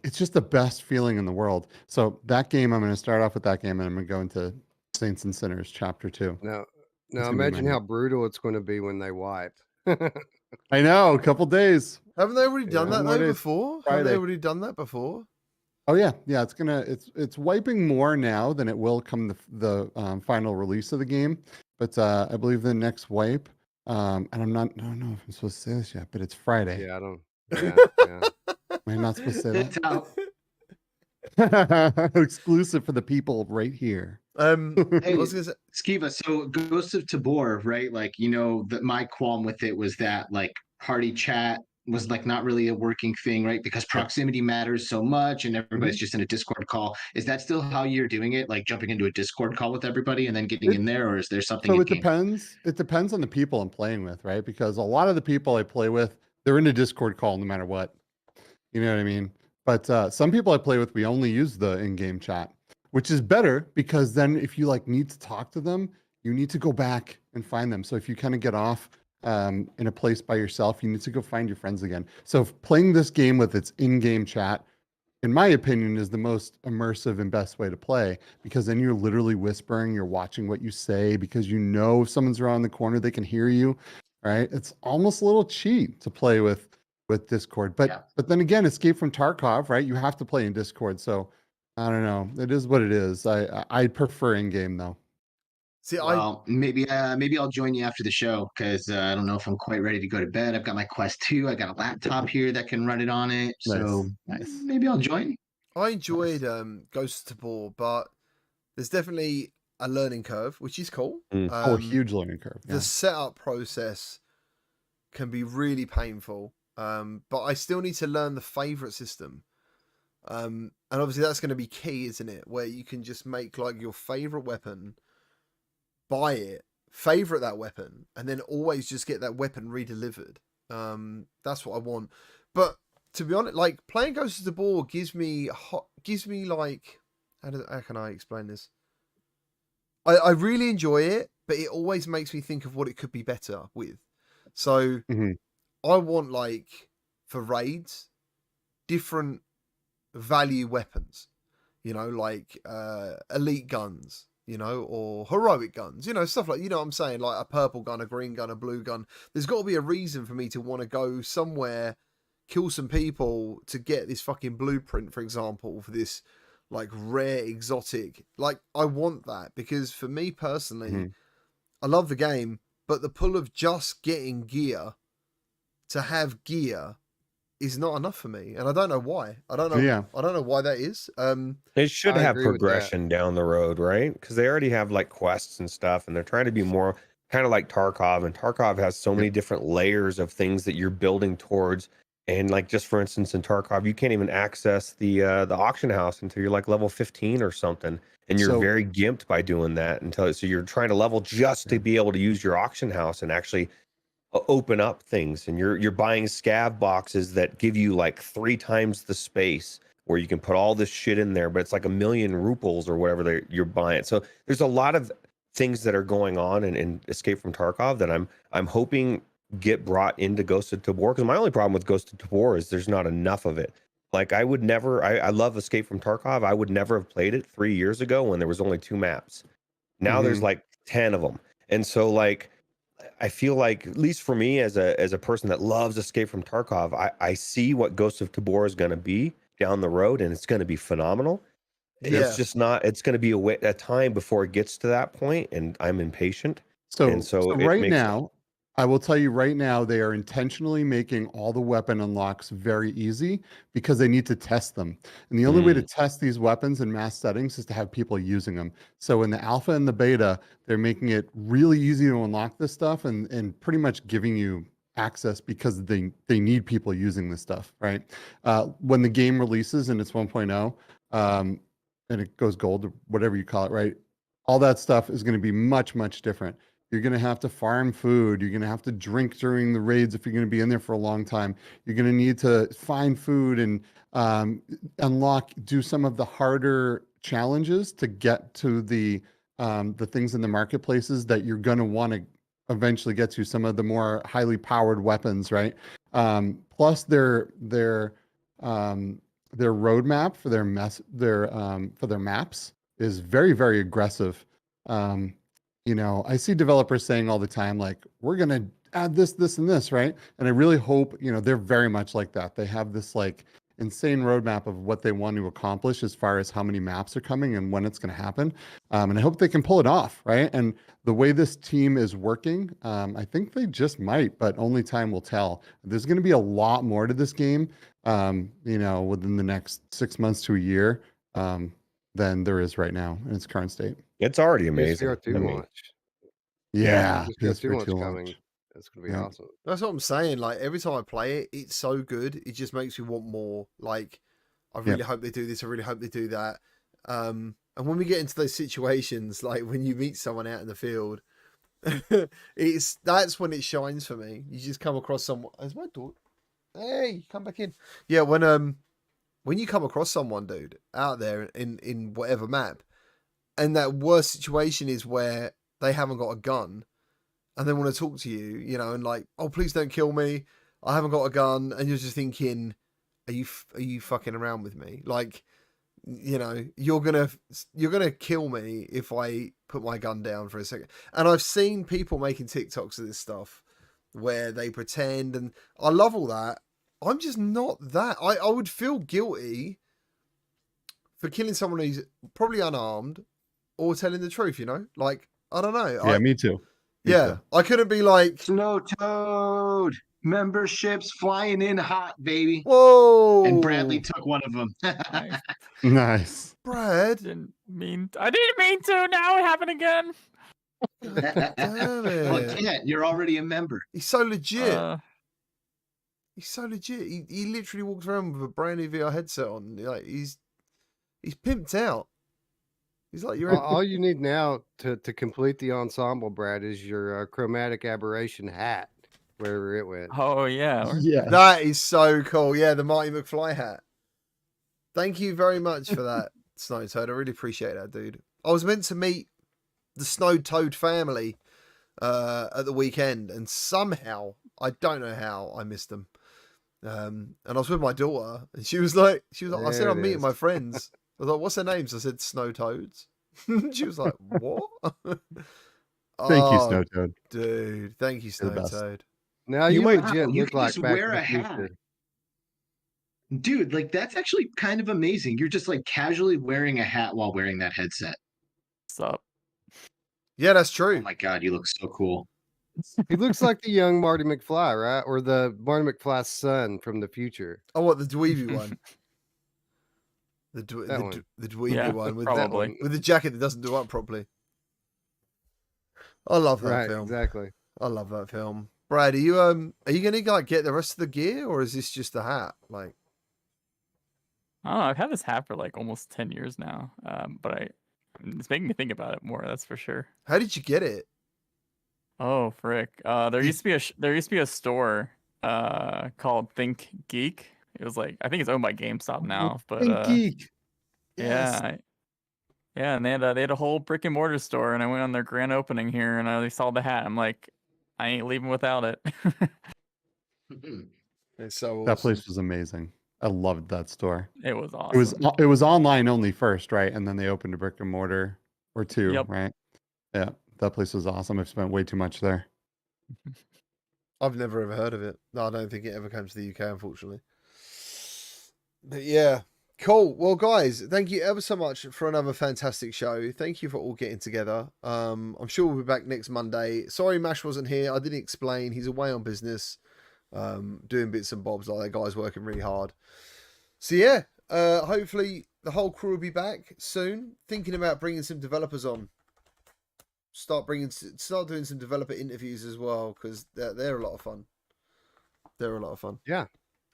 it's just the best feeling in the world. So that game, I'm going to start off with that game, and I'm going to go into Saints and Sinners Chapter 2. Now gonna be my imagine new- how brutal it's going to be when they wipe. I know, a couple days. Haven't they already done Yeah. that More though days. before? Haven't they Friday. already done that before? Oh yeah, it's wiping more now than it will come the final release of the game. But I believe the next wipe, and I don't know if I'm supposed to say this yet, but it's Friday. Yeah, I don't. Yeah. Am I not supposed to say It's out. that? Exclusive for the people right here. I Hey, was going to say, Skiva, so Ghost of Tabor, right? Like, that my qualm with it was that like party chat was like not really a working thing, right? Because proximity matters so much and everybody's just in a Discord call. Is that still how you're doing it? Like jumping into a Discord call with everybody and then getting in there, or is there something? So it depends. It depends on the people I'm playing with, right? Because a lot of the people I play with, they're in a Discord call no matter what. You know what I mean? But some people I play with, we only use the in-game chat, which is better because then if you like need to talk to them, you need to go back and find them. So if you kind of get off in a place by yourself, you need to go find your friends again. So playing this game with its in-game chat, in my opinion, is the most immersive and best way to play, because then you're literally whispering, you're watching what you say, because you know if someone's around the corner, they can hear you, right? It's almost a little cheat to play with Discord. But then again, Escape from Tarkov, right? You have to play in Discord. So I don't know. It is what it is. I prefer in-game though. see, Well, maybe I'll join you after the show because I don't know if I'm quite ready to go to bed. I've got my Quest 2. I got a laptop here that can run it on it. So Nice. maybe I'll join. I enjoyed Ghost of Tabor, but there's definitely a learning curve, which is cool. Huge learning curve. Yeah. The setup process can be really painful, but I still need to learn the favorite system. And obviously that's going to be key, isn't it? Where you can just make like your favorite weapon, buy it, favorite that weapon, and then always just get that weapon redelivered. That's what I want. But to be honest, like playing Ghost of Tabor gives me like, how can I explain this? I really enjoy it, but it always makes me think of what it could be better with. So I want, like, for raids, different value weapons, like elite guns, or heroic guns, stuff like, what I'm saying, like a purple gun, a green gun, a blue gun. There's got to be a reason for me to want to go somewhere, kill some people to get this fucking blueprint, for example, for this like rare exotic. Like I want that, because for me personally, I love the game, but the pull of just getting gear to have gear is not enough for me, and I don't know why. I don't know. Yeah. I don't know why that is. They should I have agree with that. progression down the road, right? Because they already have like quests and stuff, and they're trying to be more kind of like Tarkov. And Tarkov has so many different layers of things that you're building towards. And like just for instance, in Tarkov, you can't even access the auction house until you're like level 15 or something, and you're very gimped by doing that so you're trying to level just to be able to use your auction house and actually open up things. And you're buying scav boxes that give you like 3 times the space where you can put all this shit in there, but it's like 1 million ruples or whatever you're buying. So there's a lot of things that are going on in Escape from Tarkov that I'm hoping get brought into Ghost of Tabor, because my only problem with Ghost of Tabor is there's not enough of it. Like I would never, I love Escape from Tarkov. I would never have played it 3 years ago when there was only 2 maps. Now there's like 10 of them. And so like, I feel like, at least for me as a person that loves Escape from Tarkov, I see what Ghost of Tabor is going to be down the road, and it's going to be phenomenal. It's just not, it's going to be a time before it gets to that point, and I'm impatient. So right makes now, I will tell you right now, they are intentionally making all the weapon unlocks very easy because they need to test them. And the only way to test these weapons in mass settings is to have people using them. So in the alpha and the beta, they're making it really easy to unlock this stuff and pretty much giving you access because they need people using this stuff, right? When the game releases and it's 1.0 and it goes gold or whatever you call it, right? All that stuff is going to be much, much different. You're going to have to farm food. You're going to have to drink during the raids if you're going to be in there for a long time. You're going to need to find food and do some of the harder challenges to get to the things in the marketplaces that you're going to want to eventually get to, some of the more highly powered weapons, right? Plus their roadmap for their maps is very, very aggressive. I see developers saying all the time, like, we're going to add this, this, and this, right? And I really hope, they're very much like that. They have this like insane roadmap of what they want to accomplish as far as how many maps are coming and when it's going to happen. And I hope they can pull it off, right? And the way this team is working, I think they just might, but only time will tell. There's going to be a lot more to this game, within the next 6 months to a year than there is right now in its current state. It's already amazing. PSVR2 launch. Yeah, PSVR2 PS2 coming. launch. That's gonna be awesome. That's what I'm saying. Like every time I play it, it's so good. It just makes me want more. Like I really hope they do this. I really hope they do that. And when we get into those situations, like when you meet someone out in the field, that's when it shines for me. You just come across someone. Is my door? Hey, come back in. Yeah, when you come across someone, dude, out there in whatever map, and that worst situation is where they haven't got a gun. And they want to talk to you, and like, oh, please don't kill me. I haven't got a gun. And you're just thinking, are you fucking around with me? Like, you're gonna kill me if I put my gun down for a second. And I've seen people making TikToks of this stuff where they pretend, and I love all that. I'm just not that. I would feel guilty for killing someone who's probably unarmed or telling the truth. Like, I don't know. Yeah, me too. Yeah, I couldn't be like Snow Toad memberships flying in hot, baby. Whoa! And Bradley took one of them. Nice. Brad. I didn't mean to. Now it happened again. Damn it. Well, can't. You're already a member. He's so legit. He's so legit. He literally walks around with a brand new VR headset on. Like he's pimped out. He's like all you need now to complete the ensemble, Brad, is your chromatic aberration hat, wherever it went. Oh yeah, yeah. That is so cool. Yeah, the Marty McFly hat. Thank you very much for that, Snow Toad. I really appreciate that, dude. I was meant to meet the Snow Toad family at the weekend, and somehow, I don't know how, I missed them. And I was with my daughter, and she was like, I said I'm meeting my friends. I was like, what's their names? I said Snow Toads. She was like, what? Thank you, Snow Toad. Dude, thank you, Snow Toad. Now you might legit you look can like just Back wear to the a hat. Future. Dude, like that's actually kind of amazing. You're just like casually wearing a hat while wearing that headset. What's up? Yeah, that's true. Oh my god, you look so cool. He looks like the young Marty McFly, right? Or the Marty McFly's son from the future. Oh, what, the dweeby one? The dweeby one with probably. with the jacket that doesn't do up properly. I love that film. Exactly. I love that film. Brad, are you gonna like get the rest of the gear, or is this just the hat? Like, I don't know. I've had this hat for like almost 10 years now, but it's making me think about it more. That's for sure. how did you get it? Oh frick! There used to be a store called Think Geek. It was like, I think it's owned by GameStop now, but Think Geek. Yes. Yeah, and they had a whole brick and mortar store, and I went on their grand opening here, and I saw the hat. I'm like, I ain't leaving without it. It's so awesome. That place was amazing. I loved that store. It was awesome. It was online only first, right? And then they opened a brick and mortar or two, Yep. right? Yeah, that place was awesome. I've spent way too much there. I've never ever heard of it. No, I don't think it ever came to the UK, unfortunately. But yeah, cool. Well, guys, thank you ever so much for another fantastic show. Thank you for all getting together. I'm sure we'll be back next Monday. Sorry Mash wasn't here. I didn't explain. He's away on business, doing bits and bobs. Like that guy's working really hard. So yeah, hopefully the whole crew will be back soon. Thinking about bringing some developers on. Start doing some developer interviews as well, because they're a lot of fun. They're a lot of fun. Yeah,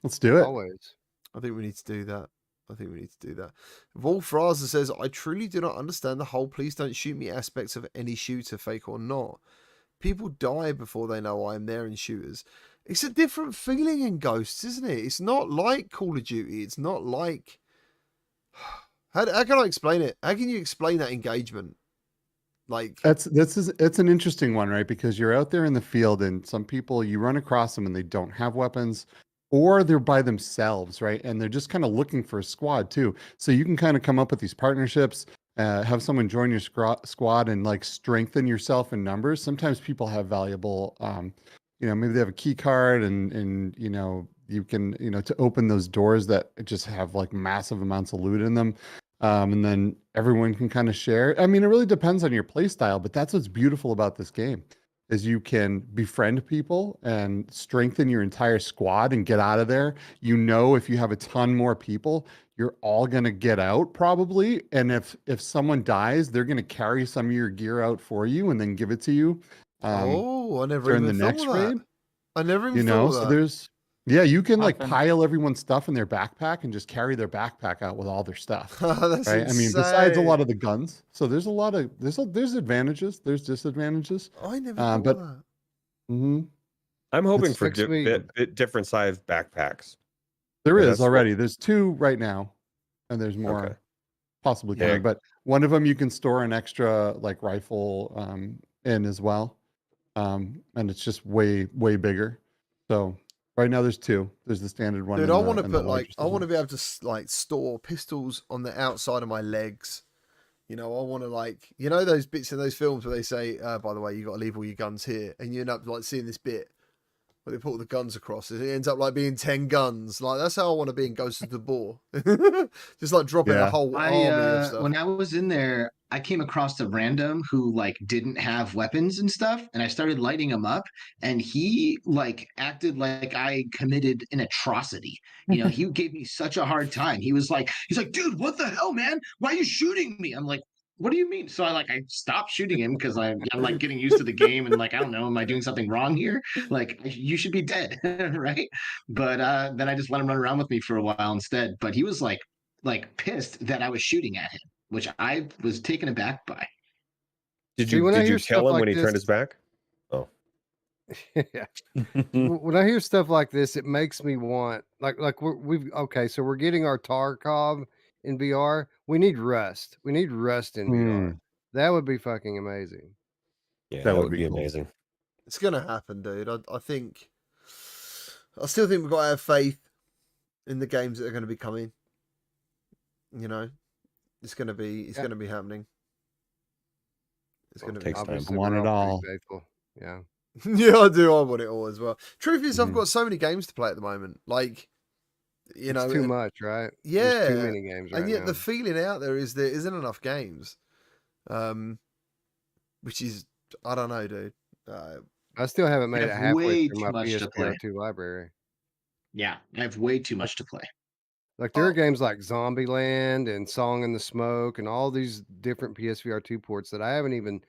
let's do it. Always. I think we need to do that. Wolf Raza says, I truly do not understand the whole please don't shoot me aspects of any shooter, fake or not. people die before they know I'm there in shooters. It's a different feeling in Ghosts, isn't it? It's not like Call of Duty. It's not like... How can I explain it? How can you explain that engagement? Like It's an interesting one, right? Because you're out there in the field and some people, you run across them and they don't have weapons, or they're by themselves, right? And they're just kind of looking for a squad too. So you can kind of come up with these partnerships, have someone join your squad and like strengthen yourself in numbers. Sometimes people have valuable, maybe they have a key card and you can, to open those doors that just have like massive amounts of loot in them. And then everyone can kind of share. I mean, it really depends on your play style, but that's what's beautiful about this game is you can befriend people and strengthen your entire squad and get out of there. If you have a ton more people, you're all going to get out probably. And if someone dies, they're going to carry some of your gear out for you and then give it to you. I never during even the next thought of that. raid. I never even thought of that. So you can like Often. pile everyone's stuff in their backpack and just carry their backpack out with all their stuff. That's Right? I mean, besides a lot of the guns. So there's there's advantages, there's disadvantages. I never thought but of that. mhm. I'm hoping It's for fixed me. different size backpacks. There Yeah, is that's what- already. There's 2 right now, and there's more Okay. possibly Yeah. coming. But one of them you can store an extra like rifle in as well, and it's just way bigger. So right now there's 2. There's the standard one. Dude, and I want to and the put like larger I want to one. be able to like store pistols on the outside of my legs. I want to like those bits in those films where they say, by the way, you got to leave all your guns here, and you end up like seeing this bit where they put all the guns across. It ends up like being 10 guns. Like that's how I want to be in Ghost of the Boar. Just like dropping a Yeah. whole army of stuff. When I was in there, I came across a random who like didn't have weapons and stuff, and I started lighting him up, and he like acted like I committed an atrocity. He gave me such a hard time. He's like, dude, what the hell, man? Why are you shooting me? I'm like, what do you mean? So I stopped shooting him because I'm like getting used to the game and like I don't know, am I doing something wrong here? Like you should be dead, right? But then I just let him run around with me for a while instead. But he was like pissed that I was shooting at him, which I was taken aback by. Did See, you when I did you hear kill stuff him like when he turned this- his back? Oh. Yeah. When I hear stuff like this, it makes me want so we're getting our Tarkov in VR. We need Rust. We need Rust in VR. That would be fucking amazing. Yeah, That that would would be be cool. amazing. It's gonna happen, dude. I still think we've got to have faith in the games that are going to be coming. It's going to be happening. It's going to be. Takes time. Obviously, Want we're it all all. pretty faithful. Yeah. Yeah, I do. I want it all as well. Truth is, I've Mhm. got so many games to play at the moment. Like, It's too much, right? Yeah, There's too many games right and yet now. the feeling out there is there isn't enough games. Which is I don't know, dude. I still haven't made it have halfway way through too my much to play. PSVR2 library. Yeah, I have way too much to play. Like there are Oh. games like Zombieland and Song in the Smoke and all these different PSVR2 ports that I haven't even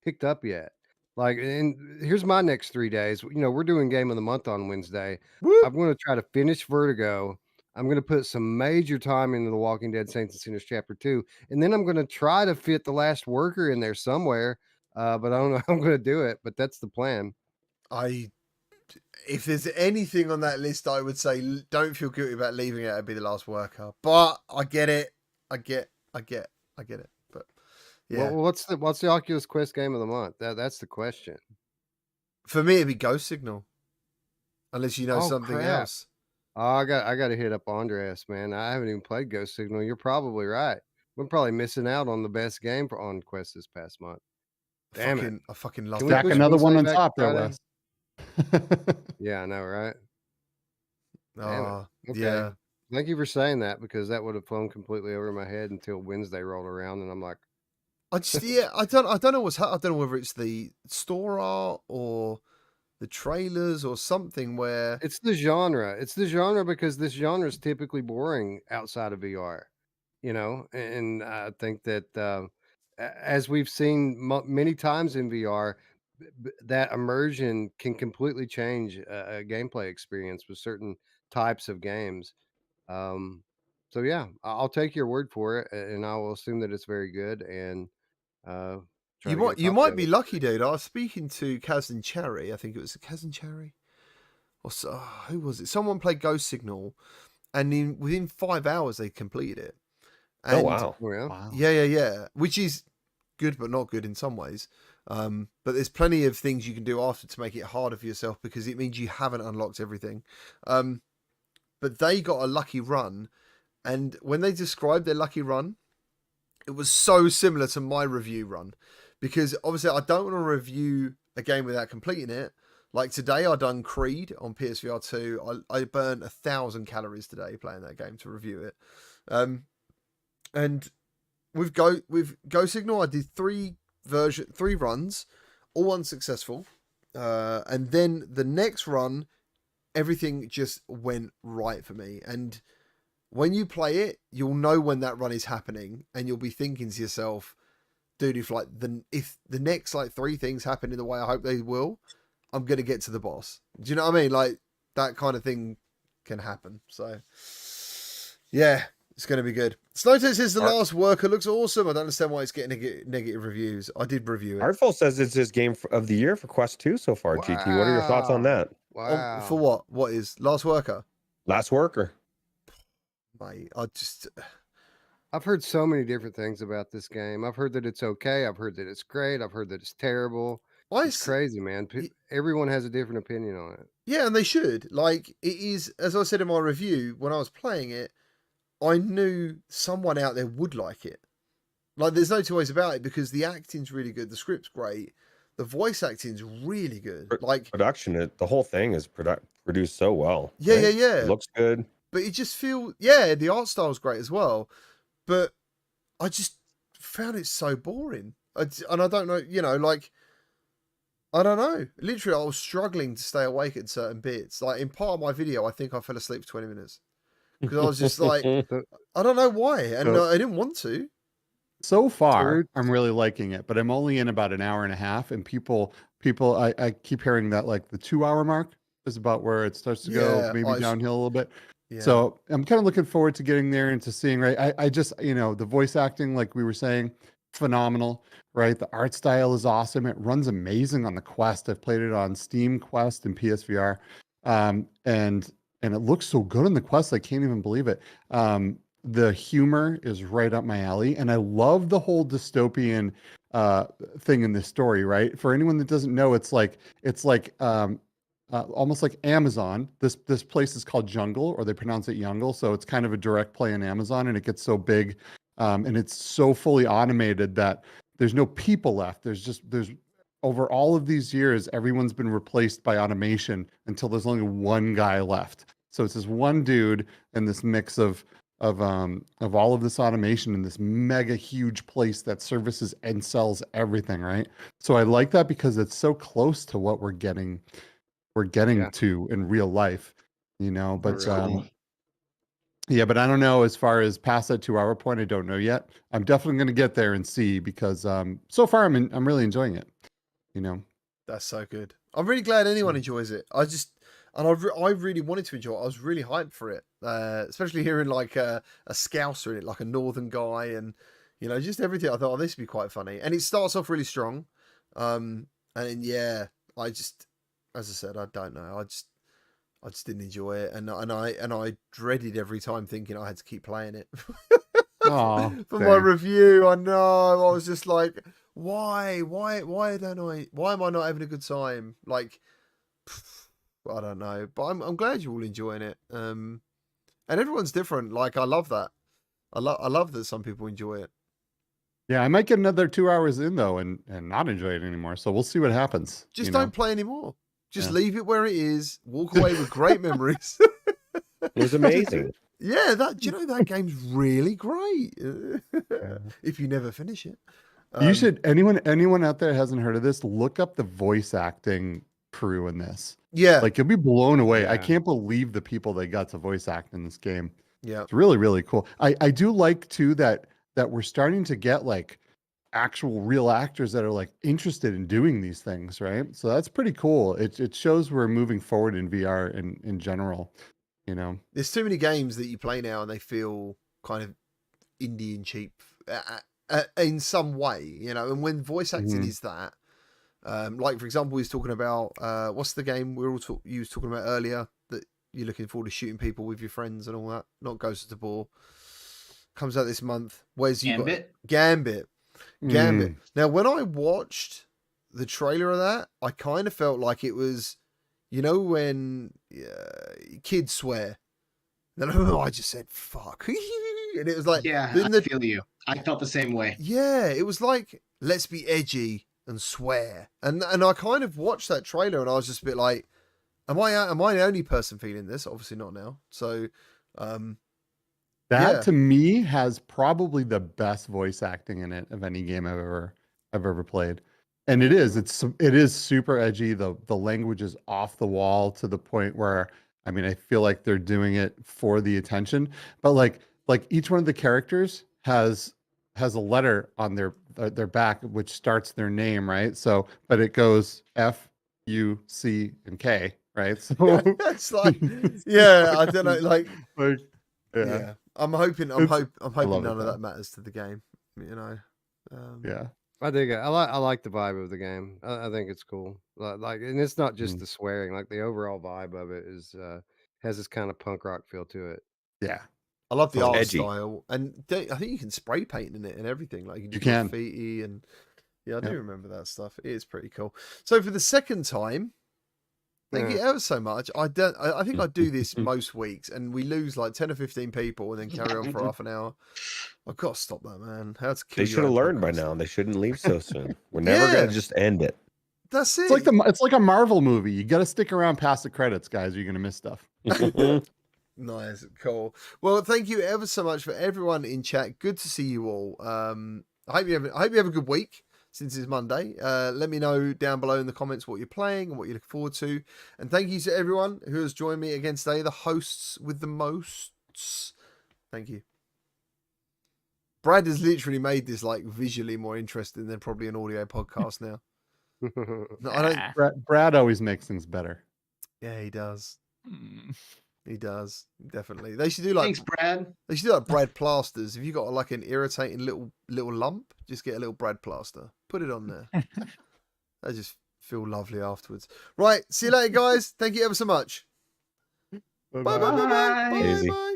picked up yet. Like, and here's my next 3 days. We're doing Game of the Month on Wednesday. Whoop. I'm going to try to finish Vertigo. I'm going to put some major time into The Walking Dead Saints and Sinners Chapter 2. And then I'm going to try to fit The Last Worker in there somewhere. But I don't know how I'm going to do it. But that's the plan. If there's anything on that list, I would say don't feel guilty about leaving it. It'd be The Last Worker. But I get it. I get it. But yeah, Well, what's the Oculus Quest Game of the Month? That's the question. for me, it'd be Ghost Signal. Unless you know Oh, something crap. else. Oh, I got to hit up Andreas, man. I haven't even played Ghost Signal. You're probably right. We're probably missing out on the best game on Quest this past month. Damn it. I fucking love Can we it. Stack push another one Wednesday on back top to there, Friday? Wes. Yeah, I know, right? Damn it. Oh, Okay. yeah. Thank you for saying that because that would have flown completely over my head until Wednesday rolled around, and I'm like, I don't know I don't know whether it's the store art or the trailers or something where it's the genre. It's the genre because this genre is typically boring outside of VR, and I think that as we've seen many times in VR, that immersion can completely change a gameplay experience with certain types of games. So yeah, I'll take your word for it, and I will assume that it's very good. And try You to get might a you copy might of be it. lucky, dude. I was speaking to Kaz and Cherry. I think it was Kaz and Cherry, or so, who was it? Someone played Ghost Signal, and within 5 hours they completed it. Oh And wow. Oh, yeah. Wow. yeah, which is good but not good in some ways. But there's plenty of things you can do after to make it harder for yourself because it means you haven't unlocked everything. But they got a lucky run, and when they described their lucky run, it was so similar to my review run, because obviously I don't want to review a game without completing it. Like today, I done Creed on PSVR2. I burnt 1,000 calories today playing that game to review it. And with Go Signal, I did three runs, all unsuccessful. And then the next run, everything just went right for me. And when you play it, you'll know when that run is happening, and you'll be thinking to yourself, dude, if the next like 3 things happen in the way I hope they will, I'm gonna get to the boss. Do you know what I mean? Like that kind of thing can happen. So yeah, it's gonna be good. Snowtail says The Last Worker looks awesome. I don't understand why it's getting negative reviews. I did review it. Artful says it's his game of the year for Quest 2 so far. GT, what are your thoughts on that? Wow. For what? What is Last Worker? Last Worker. Mate, I've heard so many different things about this game. I've heard that it's okay. I've heard that it's great. I've heard that it's terrible. It's crazy, man. Everyone has a different opinion on it. Yeah, and they should. Like, it is, as I said in my review, when I was playing it, I knew someone out there would like it. Like, there's no 2 ways about it, because the acting's really good, the script's great, the voice acting's really good. Like production, the whole thing is produced so well. Yeah, right? yeah. It looks good. But it just feels, yeah, the art style's great as well. But I just found it so boring. And I don't know, like, I don't know. Literally, I was struggling to stay awake at certain bits. Like, in part of my video, I think I fell asleep for 20 minutes. Because I was just like, I don't know why. And I didn't want to. So far, I'm really liking it, but I'm only in about an hour and a half. And people, I keep hearing that like the 2-hour mark is about where it starts to go maybe downhill a little bit. Yeah. So I'm kind of looking forward to getting there and to seeing, right. I just, the voice acting, like we were saying, phenomenal, right? The art style is awesome. It runs amazing on the Quest. I've played it on Steam Quest and PSVR. And it looks so good on the Quest. I can't even believe it. The humor is right up my alley. And I love the whole dystopian thing in this story, right? For anyone that doesn't know, it's like almost like Amazon. This place is called Jungle, or they pronounce it Jungle. So it's kind of a direct play on Amazon, and it gets so big. And it's so fully automated that there's no people left. There's over all of these years, everyone's been replaced by automation until there's only one guy left. So it's this one dude and this mix of all of this automation in this mega huge place that services and sells everything, right? So I like that because it's so close to what we're getting to in real life, but yeah, but I don't know, as far as past that 2-hour point, I don't know yet. I'm definitely going to get there and see, because so far I'm really enjoying it. That's so good. I'm really glad anyone enjoys it. I really wanted to enjoy it. I was really hyped for it, especially hearing like a Scouser in it, like a northern guy, and just everything. I thought, oh, this would be quite funny. And it starts off really strong, and then, yeah, as I said, I don't know. I just didn't enjoy it, and I dreaded every time, thinking I had to keep playing it for my review. I know. I was just like, why am I not having a good time? Like, I don't know, but I'm glad you're all enjoying it. And everyone's different. Like, I love that. I love that some people enjoy it. Yeah, I might get another 2 hours in though, and not enjoy it anymore. So we'll see what happens. Just don't play anymore. Just leave it where it is. Walk away with great memories. It was amazing. Yeah, that game's really great. If you never finish it. You should, anyone out there hasn't heard of this, look up the voice acting crew in this. Yeah. Like, you'll be blown away. Yeah. I can't believe the people they got to voice act in this game. Yeah. It's really, really cool. I do like too that we're starting to get like actual real actors that are like interested in doing these things, right? So that's pretty cool. It shows we're moving forward in VR in general, There's too many games that you play now and they feel kind of indie and cheap. in some way, you know. And when voice acting is that, like for example, he's talking about what's the game you was talking about earlier that you're looking forward to shooting people with your friends and all that. Not Ghost of Tabor. Comes out this month. Where's you Gambit? Gambit. Now, when I watched the trailer of that, I kind of felt like it was, you know, when kids swear. Then I just said "fuck," and it was like, yeah, I feel you. I felt the same way. Yeah, it was like, let's be edgy and swear, and I kind of watched that trailer, and I was just a bit like, am I the only person feeling this? Obviously not now. So, that to me has probably the best voice acting in it of any game I've ever played. And it is super edgy. The language is off the wall to the point where, I mean, I feel like they're doing it for the attention, but like each one of the characters has a letter on their back which starts their name, right? So, but it goes F, U, C, and K, right? So it's like, I don't know, like yeah. I'm hoping none of it, that matters to the game, you know. Yeah. I dig it. I like the vibe of the game. I think it's cool. Like, and it's not just the swearing. Like the overall vibe of it is has this kind of punk rock feel to it. Yeah, I love the art edgy style, and I think you can spray paint in it and everything. Like you can graffiti, and I do remember that stuff. It is pretty cool. So for the second time, thank you ever so much. I think I do this most weeks, and we lose like 10 or 15 people, and then carry on for half an hour. I've got to stop that, man. They should have learned by now. They shouldn't leave so soon. We're never gonna just end it. That's it. It's like a Marvel movie. You got to stick around past the credits, guys, or you're gonna miss stuff. Nice, cool. Well, thank you ever so much for everyone in chat. Good to see you all. I hope you have a good week since it's Monday. Let me know down below in the comments what you're playing and what you look forward to. And thank you to everyone who has joined me again today, the hosts with the mosts. Thank you. Brad has literally made this like visually more interesting than probably an audio podcast now. No, I don't. Brad always makes things better. Yeah, he does. He does, definitely. They should do like, thanks, Brad. They should do like Brad plasters. If you got like an irritating little lump, just get a little Brad plaster, put it on there. I just feel lovely afterwards. Right, see you later, guys. Thank you ever so much. Bye-bye. Bye bye bye bye bye Easy. bye.